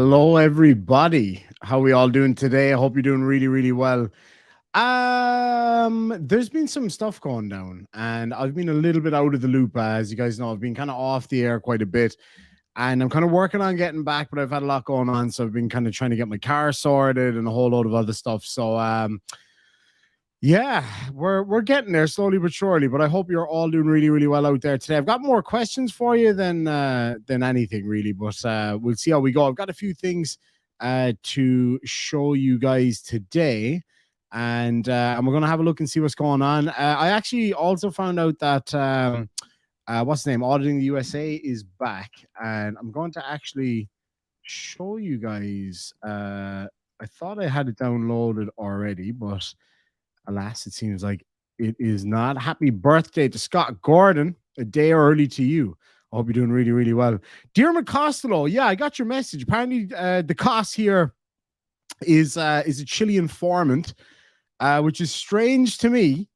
Hello, everybody. How we all doing today? I hope you're doing really, really well. There's been some stuff going down, and I've been a little bit out of the loop. As you guys know, I've been kind of off the air quite a bit, and I'm kind of working on getting back, but I've had a lot going on, so I've been kind of trying to get my car sorted and a whole load of other stuff. So, yeah, we're getting there slowly but surely. But I hope you're all doing really, really well out there today. I've got more questions for you than anything really, but we'll see how we go. I've got a few things to show you guys today, and we're gonna have a look and see what's going on. I actually also found out that what's the name? Auditing the USA is back, and I'm going to actually show you guys. I thought I had it downloaded already, but alas, it seems like it is not. Happy birthday to Scott Gordon, a day early to you. I hope you're doing really, really well. Dear McCostello, yeah, I got your message. Apparently, the cost here is a Chille informant, which is strange to me,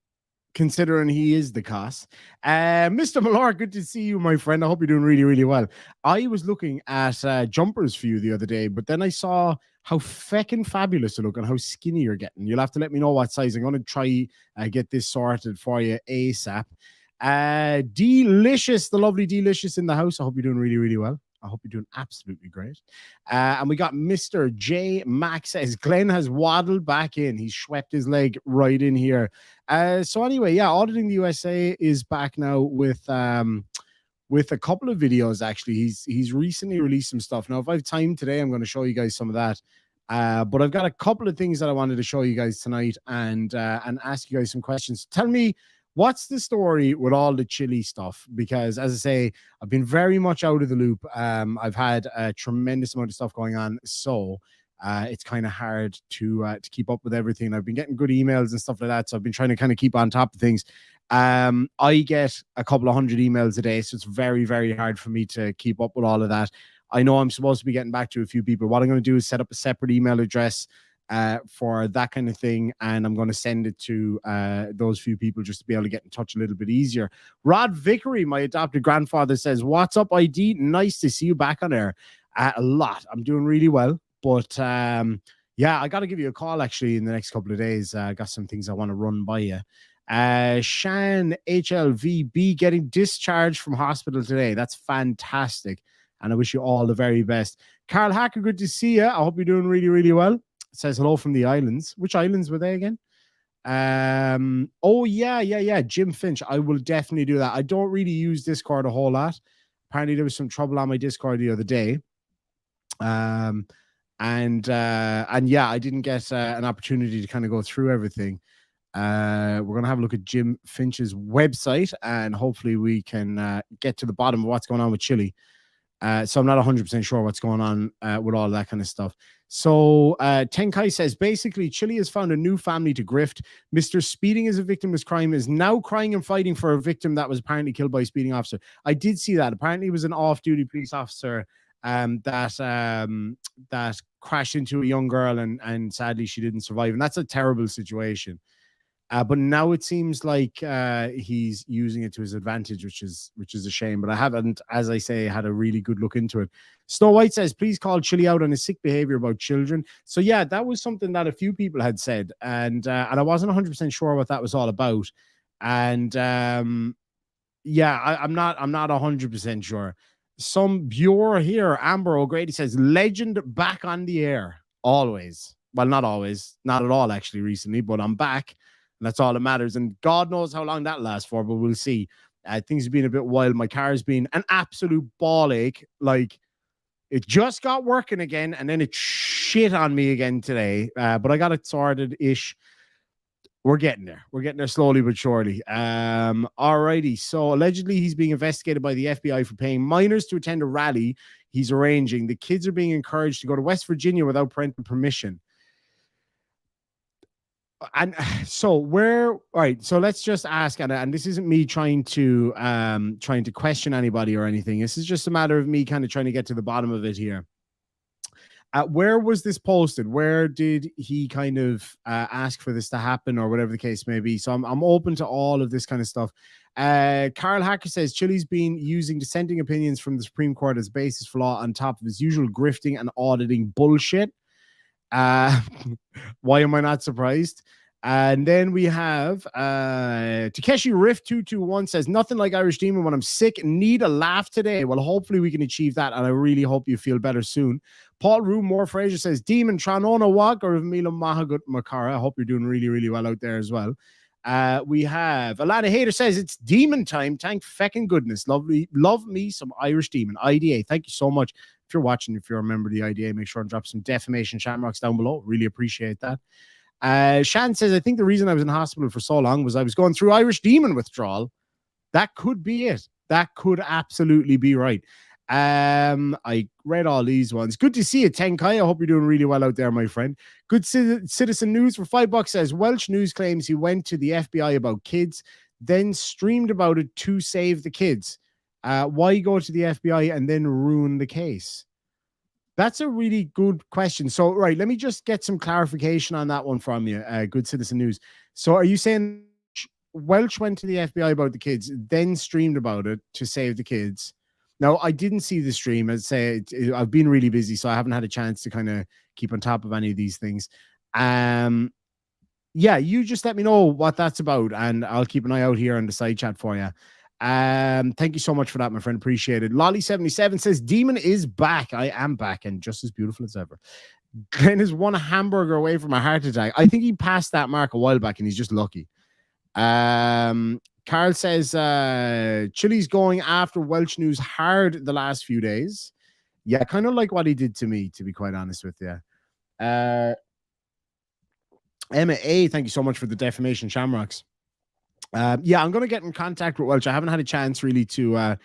considering he is the cost. Mr. Millar, good to see you, my friend. I hope you're doing really, really well. I was looking at jumpers for you the other day, but then I saw how feckin' fabulous you look and how skinny you're getting. You'll have to let me know what size. I'm going to try get this sorted for you ASAP. Delicious, the lovely Delicious in the house. I hope you're doing really, really well. I hope you're doing absolutely great. And we got Mr. J. Max says Glenn has waddled back in. He's swept his leg right in here. So anyway, yeah, Auditing the USA is back now with a couple of videos. Actually, he's recently released some stuff. Now, if I have time today, I'm going to show you guys some of that. But I've got a couple of things that I wanted to show you guys tonight and ask you guys some questions. Tell me, what's the story with all the Chille stuff? Because as I say, I've been very much out of the loop. I've had a tremendous amount of stuff going on, so it's kind of hard to keep up with everything. I've been getting good emails and stuff like that, so I've been trying to kind of keep on top of things. I get a couple of hundred emails a day, so it's very, very hard for me to keep up with all of that. I know I'm supposed to be getting back to a few people. What I'm going to do is set up a separate email address for that kind of thing, and I'm going to send it to those few people just to be able to get in touch a little bit easier. Rod Vickery, my adopted grandfather, says, "What's up, ID? Nice to see you back on air." A lot. I'm doing really well, but yeah, I got to give you a call actually in the next couple of days. I got some things I want to run by you. Shan HLVB getting discharged from hospital today. That's fantastic, and I wish you all the very best. Carl Hacker, good to see you. I hope you're doing really, really well. Says hello from the islands. Which islands were they again? Oh yeah. Jim Finch. I will definitely do that. I don't really use Discord a whole lot. Apparently there was some trouble on my Discord the other day. And yeah, I didn't get an opportunity to kind of go through everything. We're gonna have a look at Jim Finch's website, and hopefully we can get to the bottom of what's going on with Chille. So I'm not 100% sure what's going on with all that kind of stuff. So Tenkai says, basically, Chille has found a new family to grift. Mr. Speeding as a victimless crime is now crying and fighting for a victim that was apparently killed by a speeding officer. I did see that. Apparently, it was an off-duty police officer that crashed into a young girl, and sadly, she didn't survive. And that's a terrible situation. But now it seems like he's using it to his advantage, which is a shame. But I haven't, as I say, had a really good look into it. Snow White says, please call Chille out on his sick behavior about children. So yeah, that was something that a few people had said, and I wasn't 100% sure what that was all about. And yeah, I'm not 100% sure. Some Bure here, Amber O'Grady says, legend back on the air. Always. Well, not always, not at all actually recently, but I'm back. And that's all that matters. And God knows how long that lasts for, but we'll see. Things have been a bit wild. My car's been an absolute ball ache. Like, it just got working again, and then it shit on me again today. But I got it sorted-ish. We're getting there. We're getting there slowly but surely. Alrighty. So allegedly he's being investigated by the FBI for paying minors to attend a rally he's arranging. The kids are being encouraged to go to West Virginia without parental permission. And so all right, so let's just ask, and this isn't me trying to question anybody or anything. This is just a matter of me kind of trying to get to the bottom of it here. Where was this posted? Where did he kind of ask for this to happen, or whatever the case may be? So I'm open to all of this kind of stuff. Carl Hacker says Chille's been using dissenting opinions from the Supreme Court as basis for law on top of his usual grifting and auditing bullshit. Why am I not surprised? And then we have Takeshi Riff 221 says nothing like Irish Demon when I'm sick, need a laugh today. Well, hopefully we can achieve that, and I really hope you feel better soon. Paul Rue Moore Fraser says Demon Tranona Wag or Mila Mahagut Makara. I hope you're doing really, really well out there as well. We have Alana Hader says it's Demon time. Thank feckin' goodness. Love me some Irish Demon. IDA. Thank you so much. If you're watching, if you're a member of the IDA, make sure and drop some defamation shamrocks down below. Really appreciate that. Shan says, I think the reason I was in hospital for so long was I was going through Irish Demon withdrawal. That could be it. That could absolutely be right. I read all these ones. Good to see you, Tenkai. I hope you're doing really well out there, my friend. Good Citizen News for $5 says Welsh News claims he went to the FBI about kids, then streamed about it to save the kids. Why go to the FBI and then ruin the case? That's a really good question. So, right, let me just get some clarification on that one from you, Good Citizen News. So, are you saying Welsh went to the FBI about the kids, then streamed about it to save the kids? Now, I didn't see the stream. I'd say I've been really busy, so I haven't had a chance to kind of keep on top of any of these things. Yeah, you just let me know what that's about, and I'll keep an eye out here on the side chat for you. Thank you so much for that, my friend. Appreciate it. Lolly77 says Demon is back. I am back and just as beautiful as ever. Glenn is one hamburger away from a heart attack. I think he passed that mark a while back and he's just lucky. Carl says Chille's going after Welsh News hard the last few days. Yeah, kind of like what he did to me, to be quite honest with you. Emma A, thank you so much for the defamation shamrocks. Yeah, I'm going to get in contact with Welsh. I haven't had a chance really to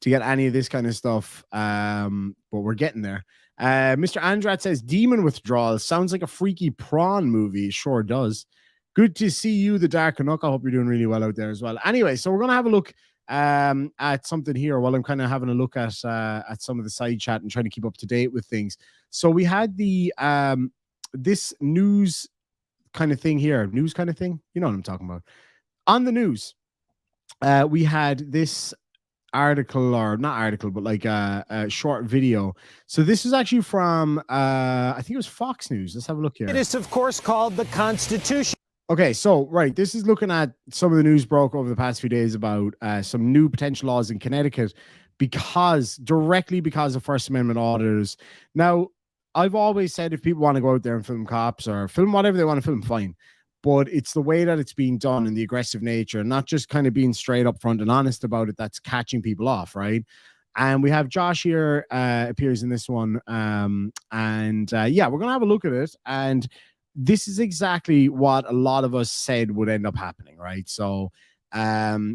get any of this kind of stuff, but we're getting there. Mr. Andrat says Demon withdrawal sounds like a freaky prawn movie. It sure does. Good to see you, the Dark Canuck. I hope you're doing really well out there as well. Anyway, so we're going to have a look at something here while I'm kind of having a look at some of the side chat and trying to keep up to date with things. So we had the this news kind of thing here. News kind of thing? You know what I'm talking about. On the news, we had this article, or not article, but like a short video. So this is actually from, I think it was Fox News. Let's have a look here. It is, of course, called the Constitution. Okay, so, right, this is looking at some of the news broke over the past few days about some new potential laws in Connecticut directly because of First Amendment auditors. Now, I've always said if people want to go out there and film cops or film whatever they want to film, fine. But it's the way that it's being done and the aggressive nature, not just kind of being straight up front and honest about it, that's catching people off, right? And we have Josh here, appears in this one. Yeah, we're going to have a look at it. And this is exactly what a lot of us said would end up happening, right? So,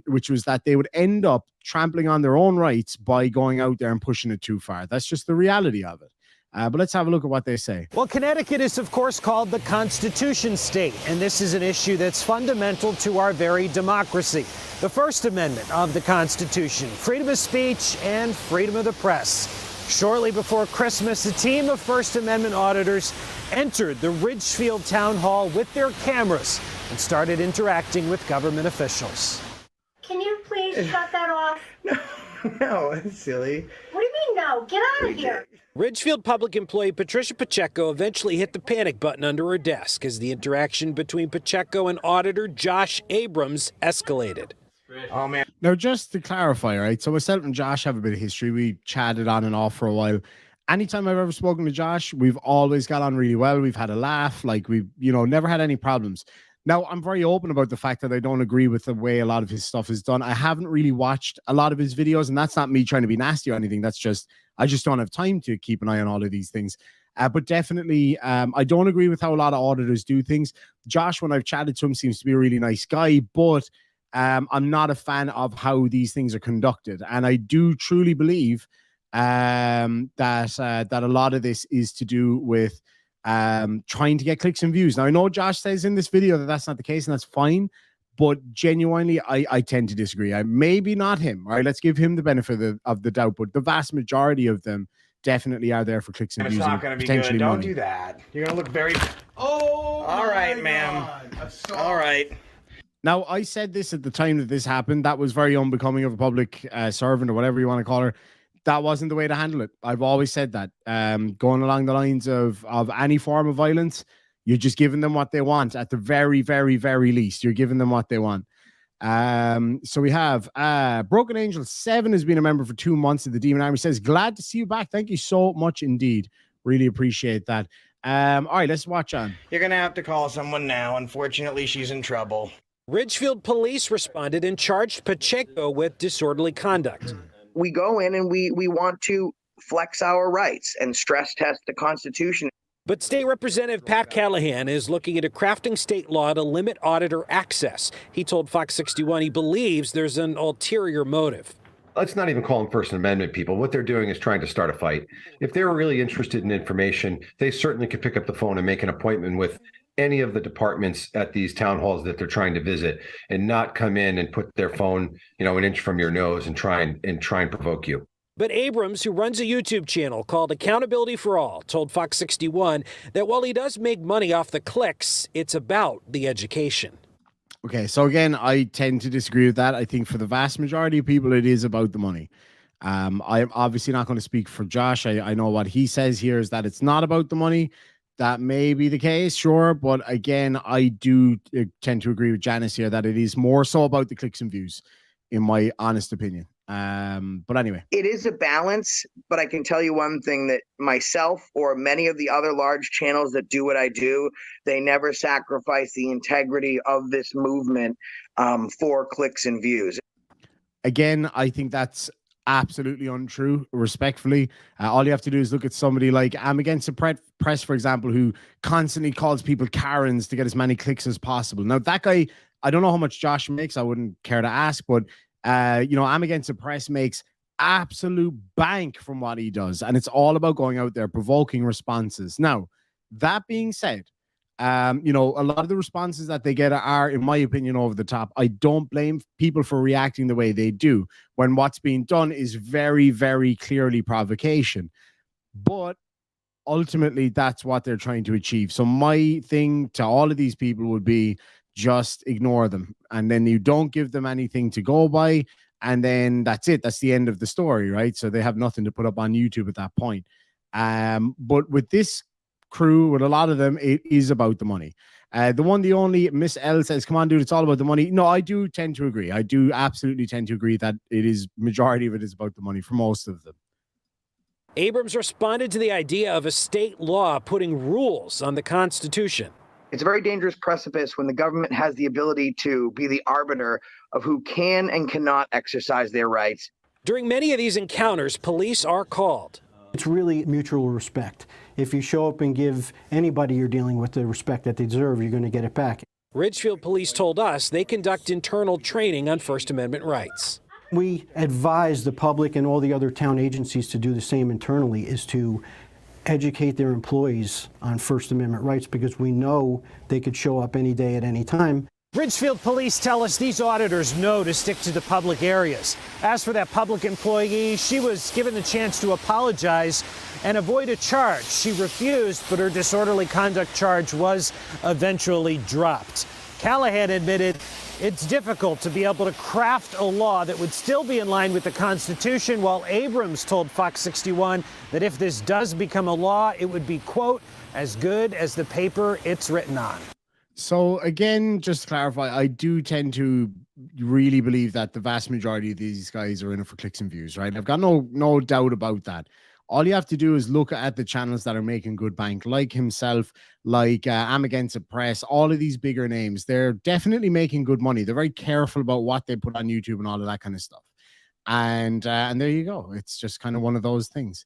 which was that they would end up trampling on their own rights by going out there and pushing it too far. That's just the reality of it. But let's have a look at what they say. Well, Connecticut is, of course, called the Constitution State, and this is an issue that's fundamental to our very democracy. The First Amendment of the Constitution, freedom of speech and freedom of the press. Shortly before Christmas, a team of First Amendment auditors entered the Ridgefield Town Hall with their cameras and started interacting with government officials. Can you please shut that off? No, it's silly. What do you mean no? Get out of here. Ridgefield public employee Patricia Pacheco eventually hit the panic button under her desk as the interaction between Pacheco and auditor Josh Abrams escalated. Oh, man. Now, just to clarify, right? So myself and Josh have a bit of history. We chatted on and off for a while. Anytime I've ever spoken to Josh, we've always got on really well. We've had a laugh. Like, we've, never had any problems. Now, I'm very open about the fact that I don't agree with the way a lot of his stuff is done. I haven't really watched a lot of his videos, and that's not me trying to be nasty or anything. That's just, I just don't have time to keep an eye on all of these things. But definitely, I don't agree with how a lot of auditors do things. Josh, when I've chatted to him, seems to be a really nice guy, but I'm not a fan of how these things are conducted. And I do truly believe that a lot of this is to do with trying to get clicks and views. Now, I know Josh says in this video that that's not the case, and that's fine, but genuinely, I tend to disagree. Maybe not him, all right? Let's give him the benefit of the doubt, but the vast majority of them definitely are there for clicks and It's views. not and going to be potentially good. Don't money. do that. You're going to look very... Oh, all right, ma'am. All right. Now, I said this at the time that this happened. That was very unbecoming of a public servant or whatever you want to call her. That wasn't the way to handle it. I've always said that. Going along the lines of any form of violence, you're just giving them what they want. At the very, very, very least, you're giving them what they want. So we have Broken Angel 7 has been a member for 2 months of the Demon Army. Says, glad to see you back. Thank you so much indeed. Really appreciate that. All right, let's watch on. You're going to have to call someone now. Unfortunately, she's in trouble. Ridgefield police responded and charged Pacheco with disorderly conduct. We go in and we want to flex our rights and stress test the Constitution. But State Representative Pat Callahan is looking into crafting state law to limit auditor access. He told Fox 61 he believes there's an ulterior motive. Let's not even call them First Amendment people. What they're doing is trying to start a fight. If they were really interested in information, they certainly could pick up the phone and make an appointment with any of the departments at these town halls that they're trying to visit, and not come in and put their phone, an inch from your nose and try and provoke you. But Abrams, who runs a YouTube channel called Accountability for All, told Fox 61 that while he does make money off the clicks, it's about the education. Okay, so again, I tend to disagree with that. I think for the vast majority of people, it is about the money. I'm obviously not going to speak for Josh. I know what he says here is that it's not about the money. That may be the case, sure. But again, I do tend to agree with Janice here that it is more so about the clicks and views, in my honest opinion. But anyway. It is a balance, but I can tell you one thing, that myself or many of the other large channels that do what I do, they never sacrifice the integrity of this movement for clicks and views. Again, I think that's absolutely untrue, respectfully. All you have to do is look at somebody like I'm Against the Press, for example, who constantly calls people Karens to get as many clicks as possible. Now, that guy, I don't know how much Josh makes. I wouldn't care to ask, but I'm Against the Press makes absolute bank from what he does. And it's all about going out there, provoking responses. Now, that being said, a lot of the responses that they get are, in my opinion, over the top. I don't blame people for reacting the way they do when what's being done is very, very clearly provocation. But ultimately, that's what they're trying to achieve. So my thing to all of these people would be just ignore them. And then you don't give them anything to go by. And then that's it. That's the end of the story, right? So they have nothing to put up on YouTube at that point. But with this crew, with a lot of them, it is about the money. The only Miss L says, come on, dude, it's all about the money. No, I do tend to agree. I do absolutely tend to agree that it is, majority of it is about the money for most of them. Abrams responded to the idea of a state law putting rules on the Constitution. It's a very dangerous precipice when the government has the ability to be the arbiter of who can and cannot exercise their rights. During many of these encounters, police are called. It's really mutual respect. If you show up and give anybody you're dealing with the respect that they deserve, you're going to get it back. Ridgefield police told us they conduct internal training on First Amendment rights. We advise the public and all the other town agencies to do the same internally, is to educate their employees on First Amendment rights, because we know they could show up any day at any time. Ridgefield police tell us these auditors know to stick to the public areas. As for that public employee, she was given the chance to apologize and avoid a charge. She refused, but her disorderly conduct charge was eventually dropped. Callahan admitted it's difficult to be able to craft a law that would still be in line with the Constitution, while Abrams told Fox 61 that if this does become a law, it would be, quote, as good as the paper it's written on. So again, just to clarify, I do tend to really believe that the vast majority of these guys are in it for clicks and views, right? I've got no doubt about that. All you have to do is look at the channels that are making good bank, like himself, like I'm Against the Press, all of these bigger names. They're definitely making good money. They're very careful about what they put on YouTube and all of that kind of stuff. And there you go. It's just kind of one of those things.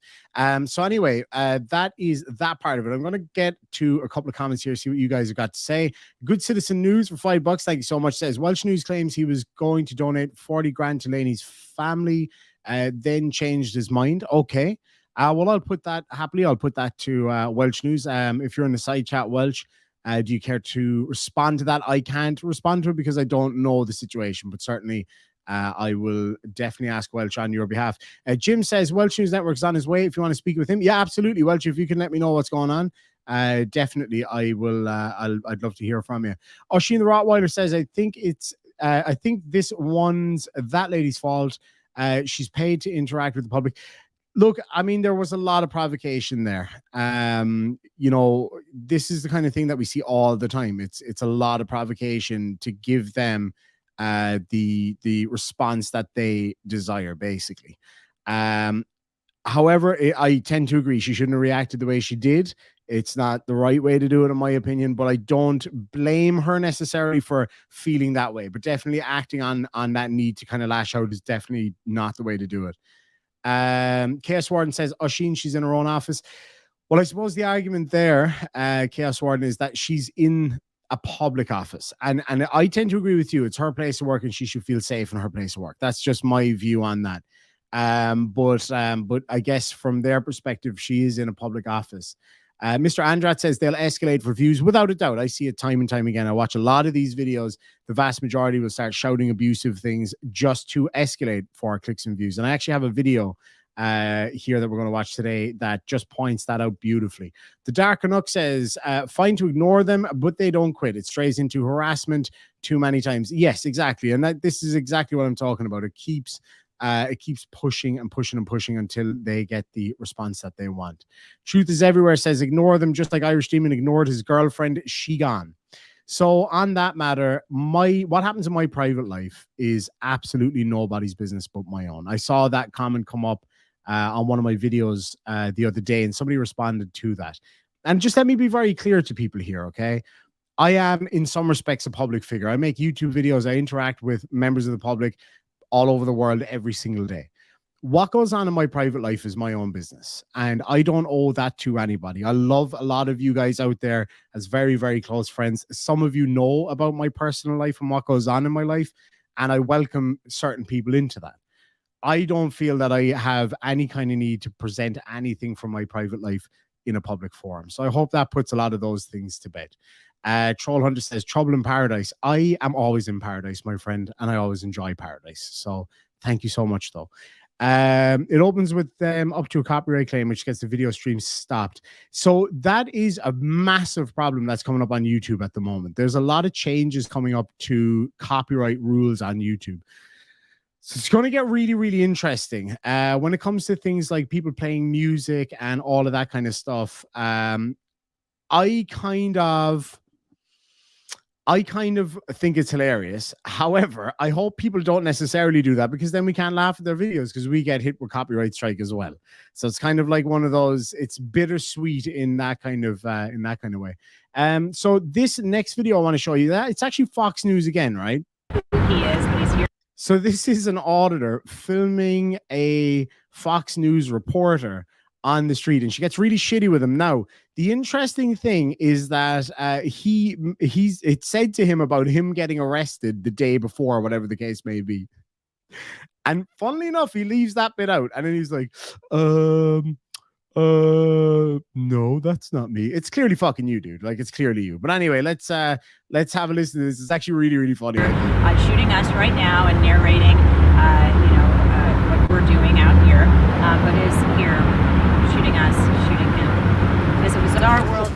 So anyway, that is that part of it. I'm going to get to a couple of comments here, see what you guys have got to say. Good Citizen News for $5. Thank you so much. Says Welsh News claims he was going to donate 40 grand to Laney's family, then changed his mind. Okay. Well, I'll put that happily. I'll put that to Welsh News. If you're in the side chat, Welsh, do you care to respond to that? I can't respond to it because I don't know the situation, but certainly I will definitely ask Welsh on your behalf. Jim says Welsh News Network is on his way. If you want to speak with him, yeah, absolutely, Welsh. If you can let me know what's going on, definitely, I will. I'd love to hear from you. Oisin the Rottweiler says, I think this one's that lady's fault. She's paid to interact with the public. Look, I mean, there was a lot of provocation there. You know, this is the kind of thing that we see all the time. It's a lot of provocation to give them the response that they desire, basically. However, I tend to agree. She shouldn't have reacted the way she did. It's not the right way to do it, in my opinion, but I don't blame her necessarily for feeling that way. But definitely acting on that need to kind of lash out is definitely not the way to do it. Chaos Warden says, Oisin, she's in her own office. Well, I suppose the argument there, Chaos Warden, is that she's in a public office. And I tend to agree with you. It's her place to work and she should feel safe in her place of work. That's just my view on that. But I guess from their perspective, she is in a public office. Mr. Andrat says they'll escalate for views without a doubt. I see it time and time again. I watch a lot of these videos. The vast majority will start shouting abusive things just to escalate for clicks and views. And I actually have a video here that we're going to watch today that just points that out beautifully. The Dark Canuck says, fine to ignore them, but they don't quit. It strays into harassment too many times. Yes, exactly. And this is exactly what I'm talking about. It keeps pushing and pushing and pushing until they get the response that they want. Truth is Everywhere says, ignore them just like Irish Demon ignored his girlfriend. She gone. So on that matter, what happens in my private life is absolutely nobody's business but my own. I saw that comment come up on one of my videos the other day, and somebody responded to that. And just let me be very clear to people here, okay? I am, in some respects, a public figure. I make YouTube videos. I interact with members of the public all over the world every single day. What goes on in my private life is my own business, and I don't owe that to anybody. I love a lot of you guys out there as very, very close friends. Some of you know about my personal life and what goes on in my life, and I welcome certain people into that. I don't feel that I have any kind of need to present anything from my private life in a public forum. So I hope that puts a lot of those things to bed. Troll Hunter says, trouble in paradise. I am always in paradise, my friend, and I always enjoy paradise. So thank you so much, though. It opens with them up to a copyright claim, which gets the video stream stopped. So that is a massive problem that's coming up on YouTube at the moment. There's a lot of changes coming up to copyright rules on YouTube. So it's going to get really, really interesting. When it comes to things like people playing music and all of that kind of stuff, I kind of think it's hilarious. However, I hope people don't necessarily do that, because then we can't laugh at their videos because we get hit with copyright strike as well. So it's kind of like one of those, it's bittersweet in that kind of way. So this next video I want to show you, that it's actually Fox News again, right? He is, but he's here. So this is an auditor filming a Fox News reporter on the street, and she gets really shitty with him. Now, the interesting thing is that it said to him about him getting arrested the day before, whatever the case may be. And funnily enough, he leaves that bit out, and then he's like, no, that's not me. It's clearly fucking you, dude. Like, it's clearly you. But anyway, let's have a listen to this. It's actually really, really funny. Shooting us right now and narrating, what we're doing out here, but is here shooting us, shooting him, because it was our world.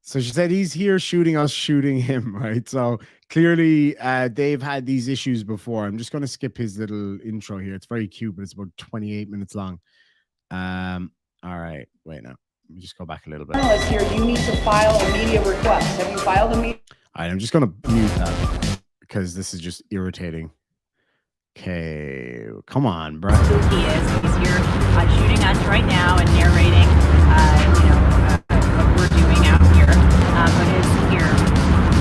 So she said he's here shooting us, shooting him, right? So clearly they've had these issues before. I'm just going to skip his little intro here. It's very cute, but it's about 28 minutes long. All right, wait, now let me just go back a little bit. Journalists here, you need to file a media request. Have you filed a media? All right, I'm just going to mute that because this is just irritating. Okay, come on, bro. He's here shooting us right now and narrating, what we're doing out here, but is here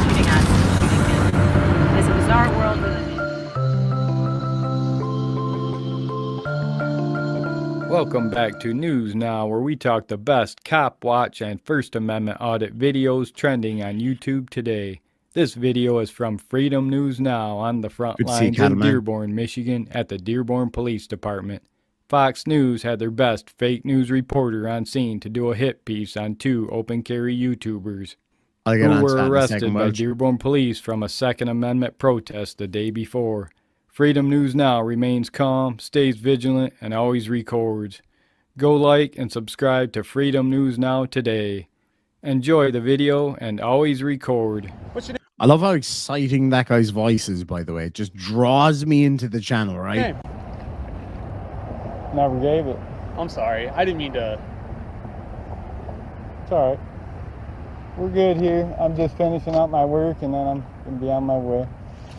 shooting us, shooting him, because it was our world. Welcome back to News Now, where we talk the best cop watch and First Amendment audit videos trending on YouTube today. This video is from Freedom News Now on the front lines in Dearborn, Michigan at the Dearborn Police Department. Fox News had their best fake news reporter on scene to do a hit piece on two open carry YouTubers who were arrested by Dearborn police from a Second Amendment protest the day before. Freedom News Now remains calm, stays vigilant, and always records. Go like and subscribe to Freedom News Now today. Enjoy the video and always record. I love how exciting that guy's voice is, by the way. It just draws me into the channel, right? Hey. Never gave it. I'm sorry. I didn't mean to. It's all right. We're good here. I'm just finishing up my work, and then I'm going to be on my way.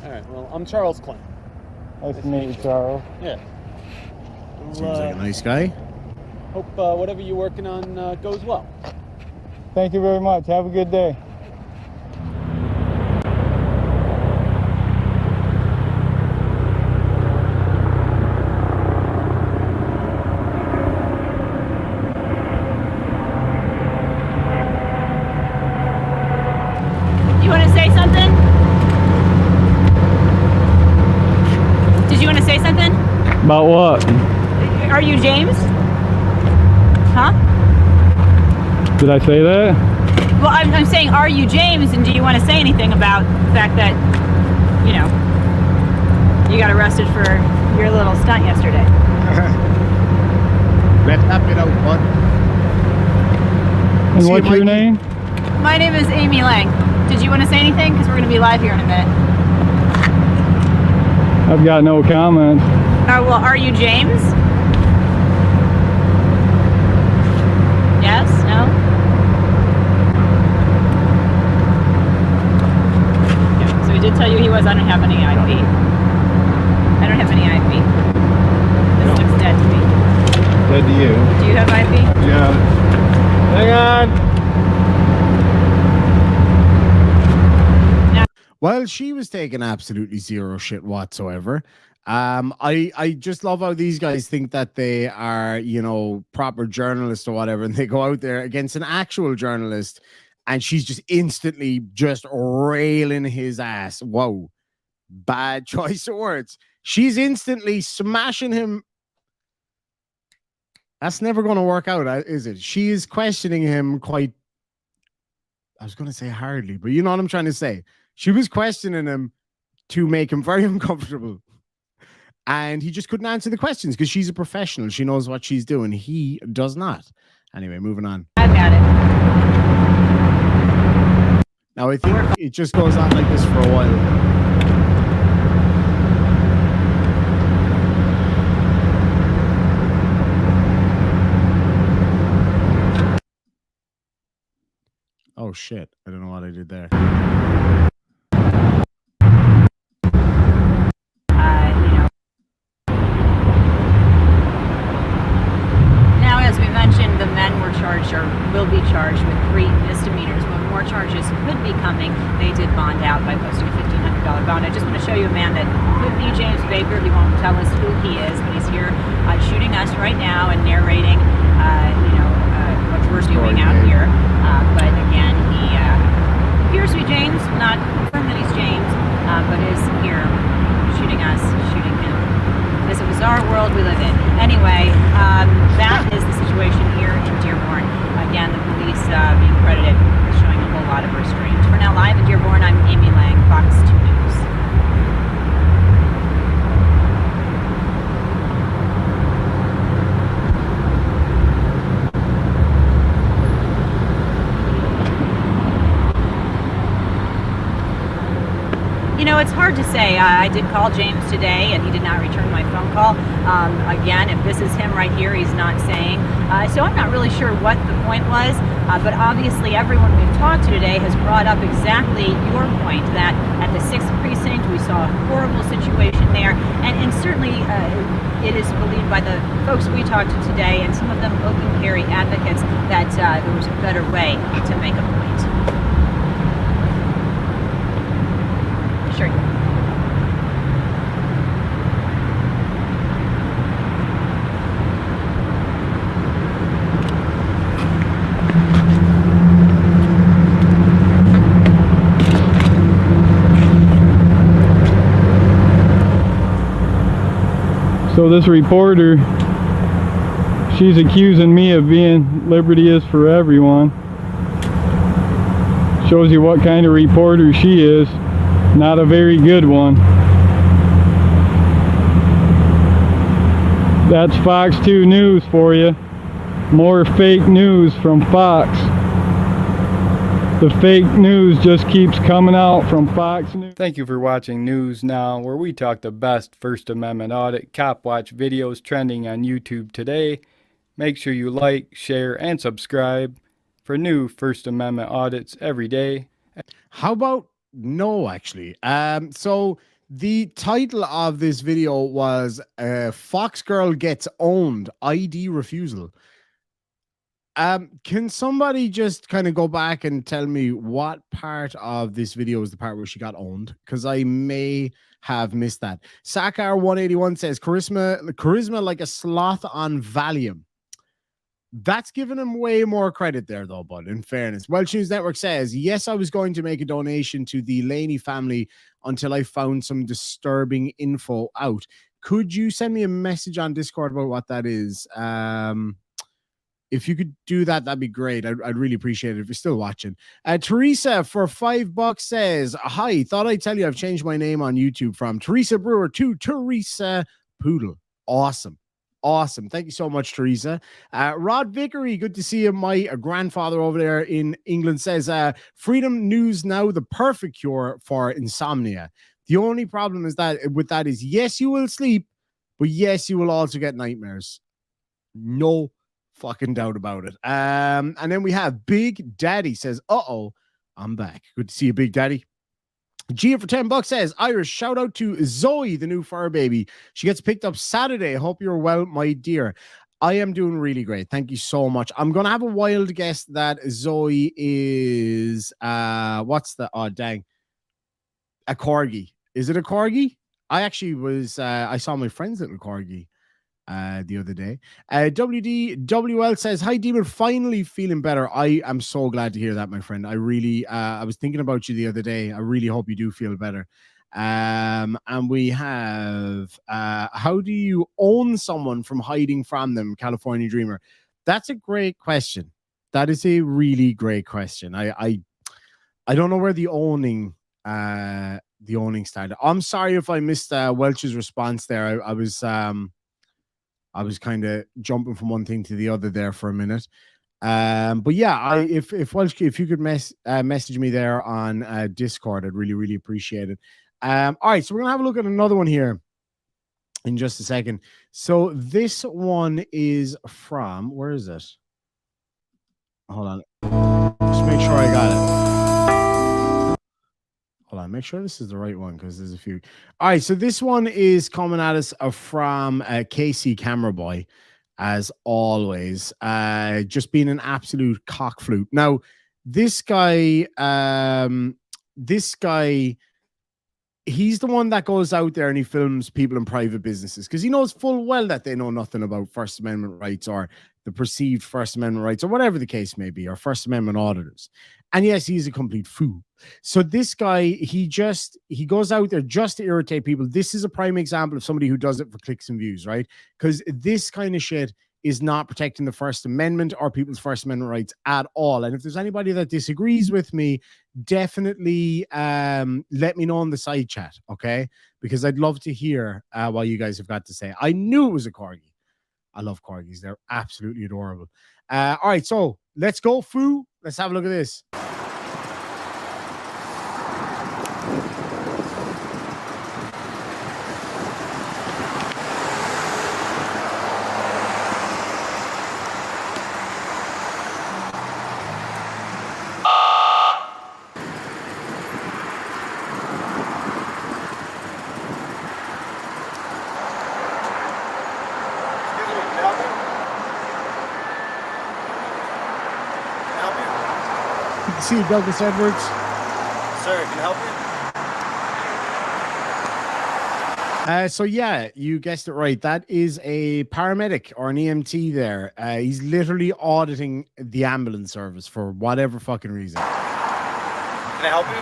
All right. Well, I'm Charles Clint. Nice to meet you, Charles. Yeah. Seems like a nice guy. Hope whatever you're working on goes well. Thank you very much. Have a good day. You want to say something? Did you want to say something? About what? Are you James? Huh? Did I say that? Well, I'm saying, are you James? And do you want to say anything about the fact that, you know, you got arrested for your little stunt yesterday? Let that bit out, bud. And what's your name? My name is Amy Lang. Did you want to say anything? Because we're going to be live here in a minute. I've got no comments. Well, are you James? Yes? No? Okay, so he did tell you he was. I don't have any IP. I don't have any IP. This looks dead to me. Dead to you. Do you have IP? Yeah. Hang on. Well, she was taking absolutely zero shit whatsoever. I just love how these guys think that they are, you know, proper journalists or whatever, and they go out there against an actual journalist, and she's just instantly just railing his ass. Whoa, bad choice of words. She's instantly smashing him. That's never going to work out, is it? She is questioning him quite, I was going to say hardly, but you know what I'm trying to say. She was questioning him to make him very uncomfortable. And he just couldn't answer the questions because she's a professional. She knows what she's doing. He does not. Anyway, moving on. I've got it. Now, I think it just goes on like this for a while. Oh, shit. I don't know what I did there. The men were charged or will be charged with 3 misdemeanors. When more charges could be coming, they did bond out by posting a $1,500 bond. I just want to show you a man that could be James Baker. He won't tell us who he is, but he's here shooting us right now and narrating, what we're doing out here. But again, he appears to be James, not confirmed that he's James, but is here shooting us, shooting him. It's a bizarre world we live in. Anyway, that is the situation here in Dearborn. Again, the police being credited with showing a whole lot of restraint. For now, live in Dearborn, I'm Amy Lang, Fox 2 News. You know, it's hard to say. I did call James today, and he did not return my phone call. Again, if this is him right here, he's not saying. So I'm not really sure what the point was, but obviously everyone we've talked to today has brought up exactly your point, that at the 6th precinct, we saw a horrible situation there, and certainly it is believed by the folks we talked to today, and some of them open carry advocates, that there was a better way to make a point. Sure. So this reporter, she's accusing me of being liberty is for everyone. Shows you what kind of reporter she is. Not a very good one. That's Fox 2 News for you. More fake news from Fox. The fake news just keeps coming out from Fox News. Thank you for watching News Now, where we talk the best First Amendment audit cop watch videos trending on YouTube today. Make sure you like, share, and subscribe for new First Amendment audits every day. How about no, actually? So the title of this video was Fox Girl Gets Owned, ID Refusal. Can somebody just kind of go back and tell me what part of this video is the part where she got owned? Because I may have missed that. Sakar181 says, charisma like a sloth on Valium. That's giving him way more credit there, though, bud, in fairness. Welsh News Network says, yes, I was going to make a donation to the Laney family until I found some disturbing info out. Could you send me a message on Discord about what that is? If you could do that, that'd be great. I'd really appreciate it if you're still watching. Teresa for $5 says, hi, thought I'd tell you I've changed my name on YouTube from Teresa Brewer to Teresa Poodle. Awesome. Awesome. Thank you so much, Teresa. Rod Vickery, good to see you. My grandfather over there in England says, Freedom News Now, the perfect cure for insomnia. The only problem is that with that is, yes, you will sleep, but yes, you will also get nightmares. No fucking doubt about it. And then we have Big Daddy says, uh-oh, I'm back. Good to see you, Big Daddy. Gia for $10 says, Irish, shout out to Zoe, the new fur baby. She gets picked up Saturday. Hope you're well, my dear. I am doing really great. Thank you so much. I'm going to have a wild guess that Zoe is, what's the, oh, dang, a corgi. Is it a corgi? I actually was, I saw my friend's little corgi the other day. WDWL says, hi Demon, finally feeling better. I am so glad to hear that, my friend. I really I was thinking about you the other day. I really hope you do feel better. And we have how do you own someone from hiding from them, California Dreamer? That's a great question. That is a really great question. I don't know where the owning started. I'm sorry if I missed Welch's response there. I was kind of jumping from one thing to the other there for a minute. But yeah, if Welsh, if you could message me there on Discord, I'd really, really appreciate it. All right, so we're gonna have a look at another one here in just a second. So this one is from, where is it? Hold on. Just make sure I got it. Hold on, make sure this is the right one because there's a few. All right, so this one is coming at us from KC Camera Boy, as always. Just being an absolute cock flute. Now, this guy, he's the one that goes out there and he films people in private businesses because he knows full well that they know nothing about First Amendment rights or the perceived First Amendment rights or whatever the case may be, or First Amendment auditors. And yes, he's a complete fool. So this guy, he goes out there just to irritate people. This is a prime example of somebody who does it for clicks and views, right? Because this kind of shit is not protecting the First Amendment or people's First Amendment rights at all. And if there's anybody that disagrees with me, definitely let me know in the side chat, okay? Because I'd love to hear what you guys have got to say. I knew it was a corgi. I love corgis. They're absolutely adorable. All right, so let's go, Foo. Let's have a look at this. See you, Douglas Edwards. Sir, can I help you? So yeah, you guessed it right. That is a paramedic or an EMT there. He's literally auditing the ambulance service for whatever fucking reason. Can I help you?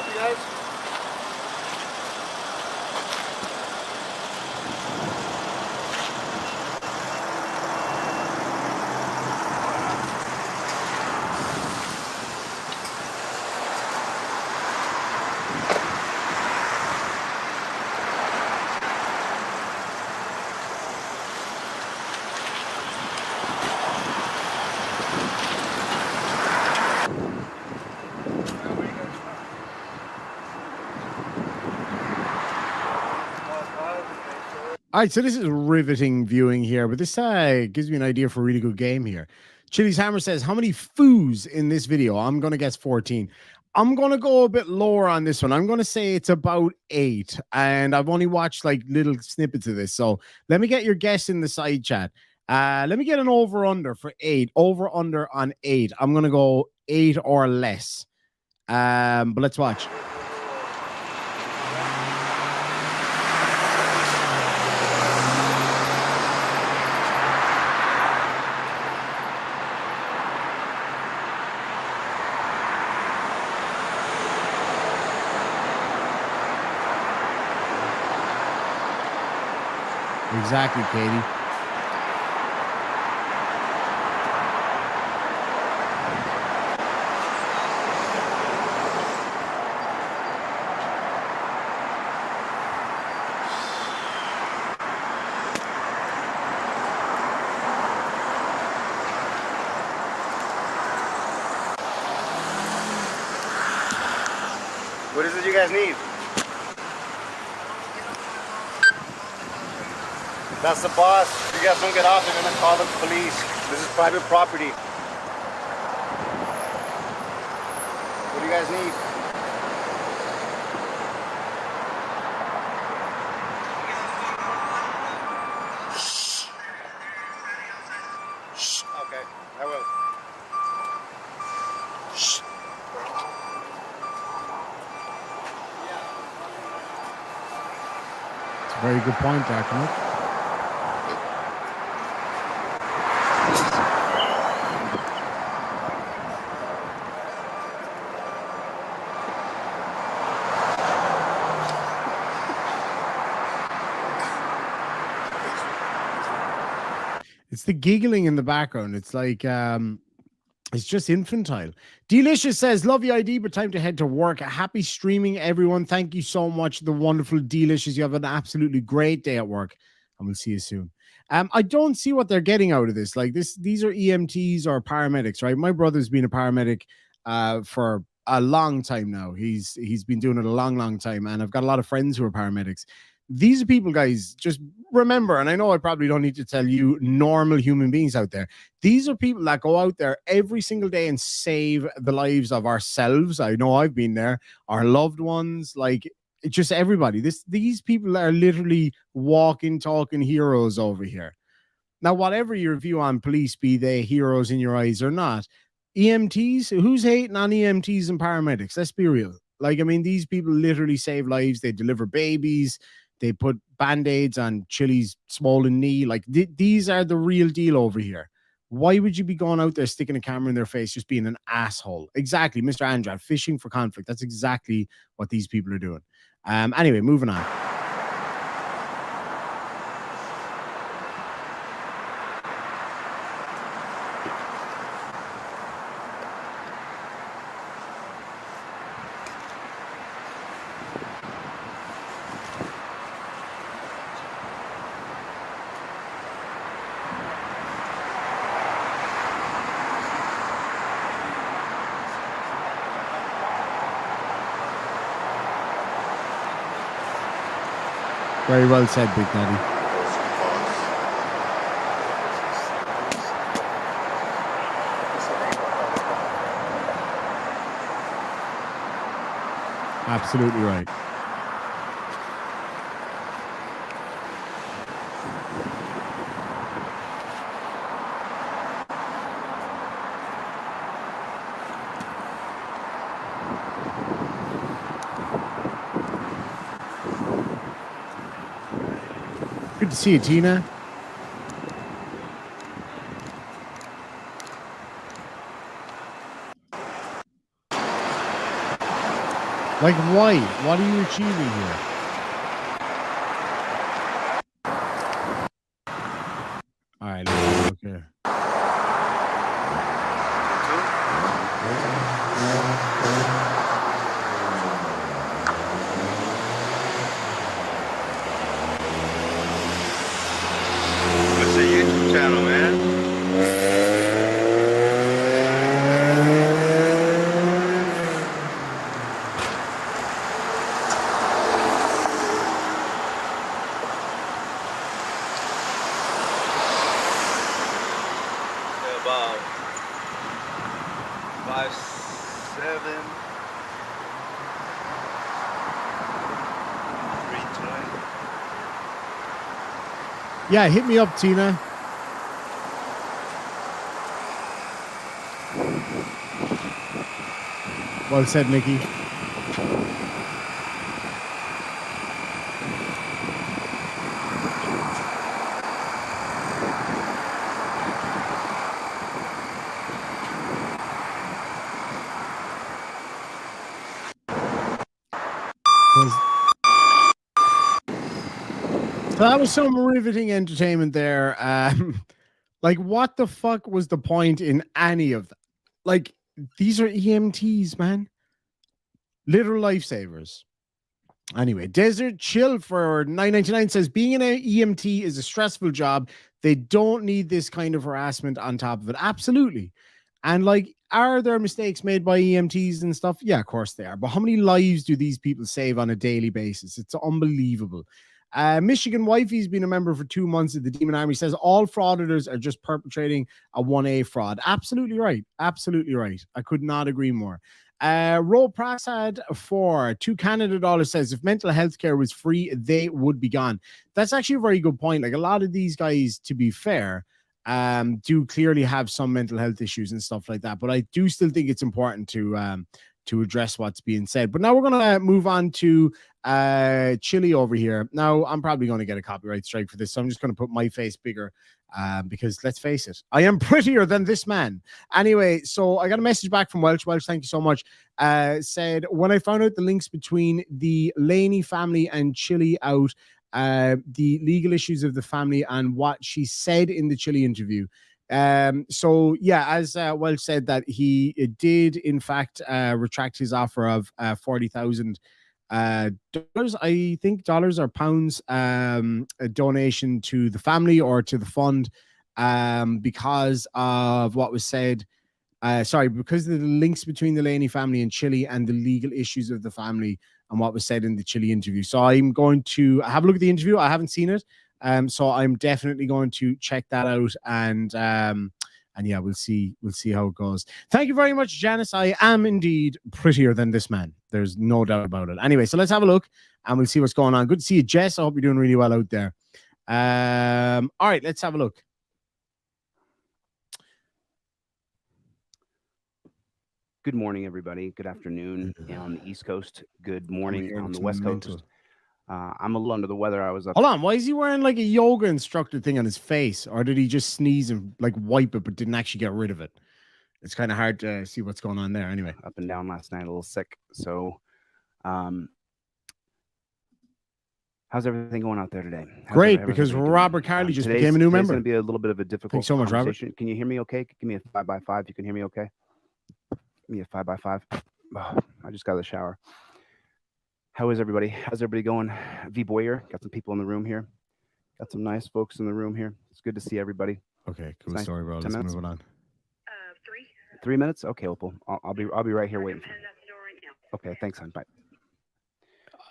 help you guys? All right, so this is riveting viewing here, but this gives me an idea for a really good game here. Chili's Hammer says, how many foos in this video? I'm going to guess 14. I'm going to go a bit lower on this one. I'm going to say it's about 8, and I've only watched like little snippets of this. So let me get your guess in the side chat. Let me get an over-under for 8. Over-under on 8. I'm going to go 8 or less. But let's watch. Exactly, Katie. What is it you guys need? That's the boss. If you guys don't get off, they're gonna call the police. This is private property. What do you guys need? Okay, I will. It's a very good point, Jack. It's the giggling in the background. It's like, it's just infantile. Delicious says, love your ID, but time to head to work. Happy streaming, everyone. Thank you so much. The wonderful Delicious. You have an absolutely great day at work, and we'll see you soon. I don't see what they're getting out of this. Like these are EMTs or paramedics, right? My brother's been a paramedic for a long time now. He's been doing it a long time, and I've got a lot of friends who are paramedics. These are people, guys, just remember, and I know I probably don't need to tell you normal human beings out there, these are people that go out there every single day and save the lives of ourselves. I know I've been there, our loved ones, like just everybody. These people are literally walking, talking heroes over here. Now, whatever your view on police, be they heroes in your eyes or not, EMTs, who's hating on EMTs and paramedics? Let's be real. Like, I mean, these people literally save lives. They deliver babies. They put band-aids on Chille's swollen knee. Like, these are the real deal over here. Why would you be going out there sticking a camera in their face, just being an asshole? Exactly, Mr. Andrade, fishing for conflict. That's exactly what these people are doing. Anyway, moving on. Very well said, Big Daddy. Absolutely right. Good to see you, Tina. Like, why? What are you achieving here? All right, let's look here. What's the YouTube channel, man? About 5'7", 320. Yeah, hit me up, Tina. Well said, Nikki. So that was some riveting entertainment there. Like, what the fuck was the point in any of that? Like, these are EMTs, man. Literal lifesavers. Anyway, Desert Chill for $9.99 says being an EMT is a stressful job. They don't need this kind of harassment on top of it. Absolutely. And like, are there mistakes made by EMTs and stuff? Yeah, of course they are. But how many lives do these people save on a daily basis? It's unbelievable. Michigan Wifey's been a member for 2 months of the Demon Army, says all frauditors are just perpetrating a 1A fraud. Absolutely right. Absolutely right. I could not agree more. Ro Prasad for $2 says if mental health care was free, they would be gone. That's actually a very good point. Like, a lot of these guys, to be fair, do clearly have some mental health issues and stuff like that. But I do still think it's important to address what's being said. But now we're going to move on to Chille over here. Now, I'm probably going to get a copyright strike for this, so I'm just going to put my face bigger because let's face it, I am prettier than this man. Anyway, so I got a message back from Welsh. Welsh, thank you so much. Said, when I found out the links between the Laney family and Chille out, the legal issues of the family and what she said in the Chille interview. So yeah, as Welsh said, that he did in fact retract his offer of $40,000 I think dollars or pounds, a donation to the family or to the fund, because of what was said. Because of the links between the Laney family and Chille and the legal issues of the family and what was said in the Chille interview. So I'm going to have a look at the interview. I haven't seen it. So I'm definitely going to check that out, and yeah, we'll see how it goes. Thank you very much, Janice. I am indeed prettier than this man. There's no doubt about it. Anyway, so let's have a look and we'll see what's going on. Good to see you, Jess. I hope you're doing really well out there. All right, let's have a look. Good morning, everybody. Good afternoon on the East Coast. Good morning on the West Coast. I'm a little under the weather. I was up. Hold on. Why is he wearing like a yoga instructor thing on his face? Or did he just sneeze and like wipe it, but didn't actually get rid of it? It's kind of hard to see what's going on there. Anyway, up and down last night, a little sick. So, how's everything going out there today? Great, because Robert Carley just became a new member. It's going to be a little bit of a difficult Thanks so much, Robert. Can you hear me okay? Give me a 5x5. You can hear me okay? Give me a 5x5. Oh, I just got out of the shower. How is everybody? How's everybody going? V Boyer, got some people in the room here. Got some nice folks in the room here. It's good to see everybody. Okay, cool story, bro. Let's move on. 3 minutes? Okay, Opal. I'll be right here waiting. Okay, thanks, hon. Bye.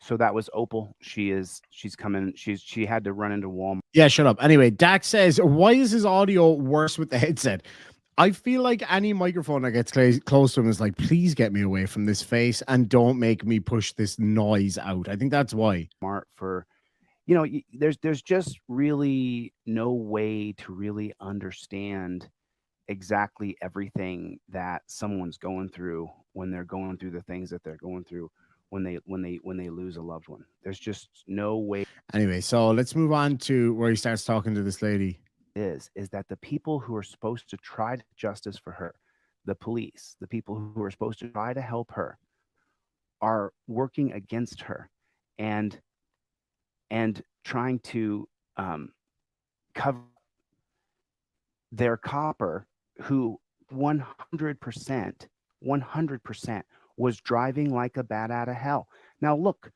So that was Opal. She's coming. She had to run into Walmart. Yeah, shut up. Anyway, Dak says, why is his audio worse with the headset? I feel like any microphone that gets close to him is like, please get me away from this face and don't make me push this noise out. I think that's why. For, you know, there's just really no way to really understand exactly everything that someone's going through when they're going through the things that they're going through when they lose a loved one. There's just no way. Anyway, so let's move on to where he starts talking to this lady. Is that the people who are supposed to try to justice for her, the police, the people who are supposed to try to help her, are working against her and trying to cover their copper, who 100% was driving like a bat out of hell. Now look,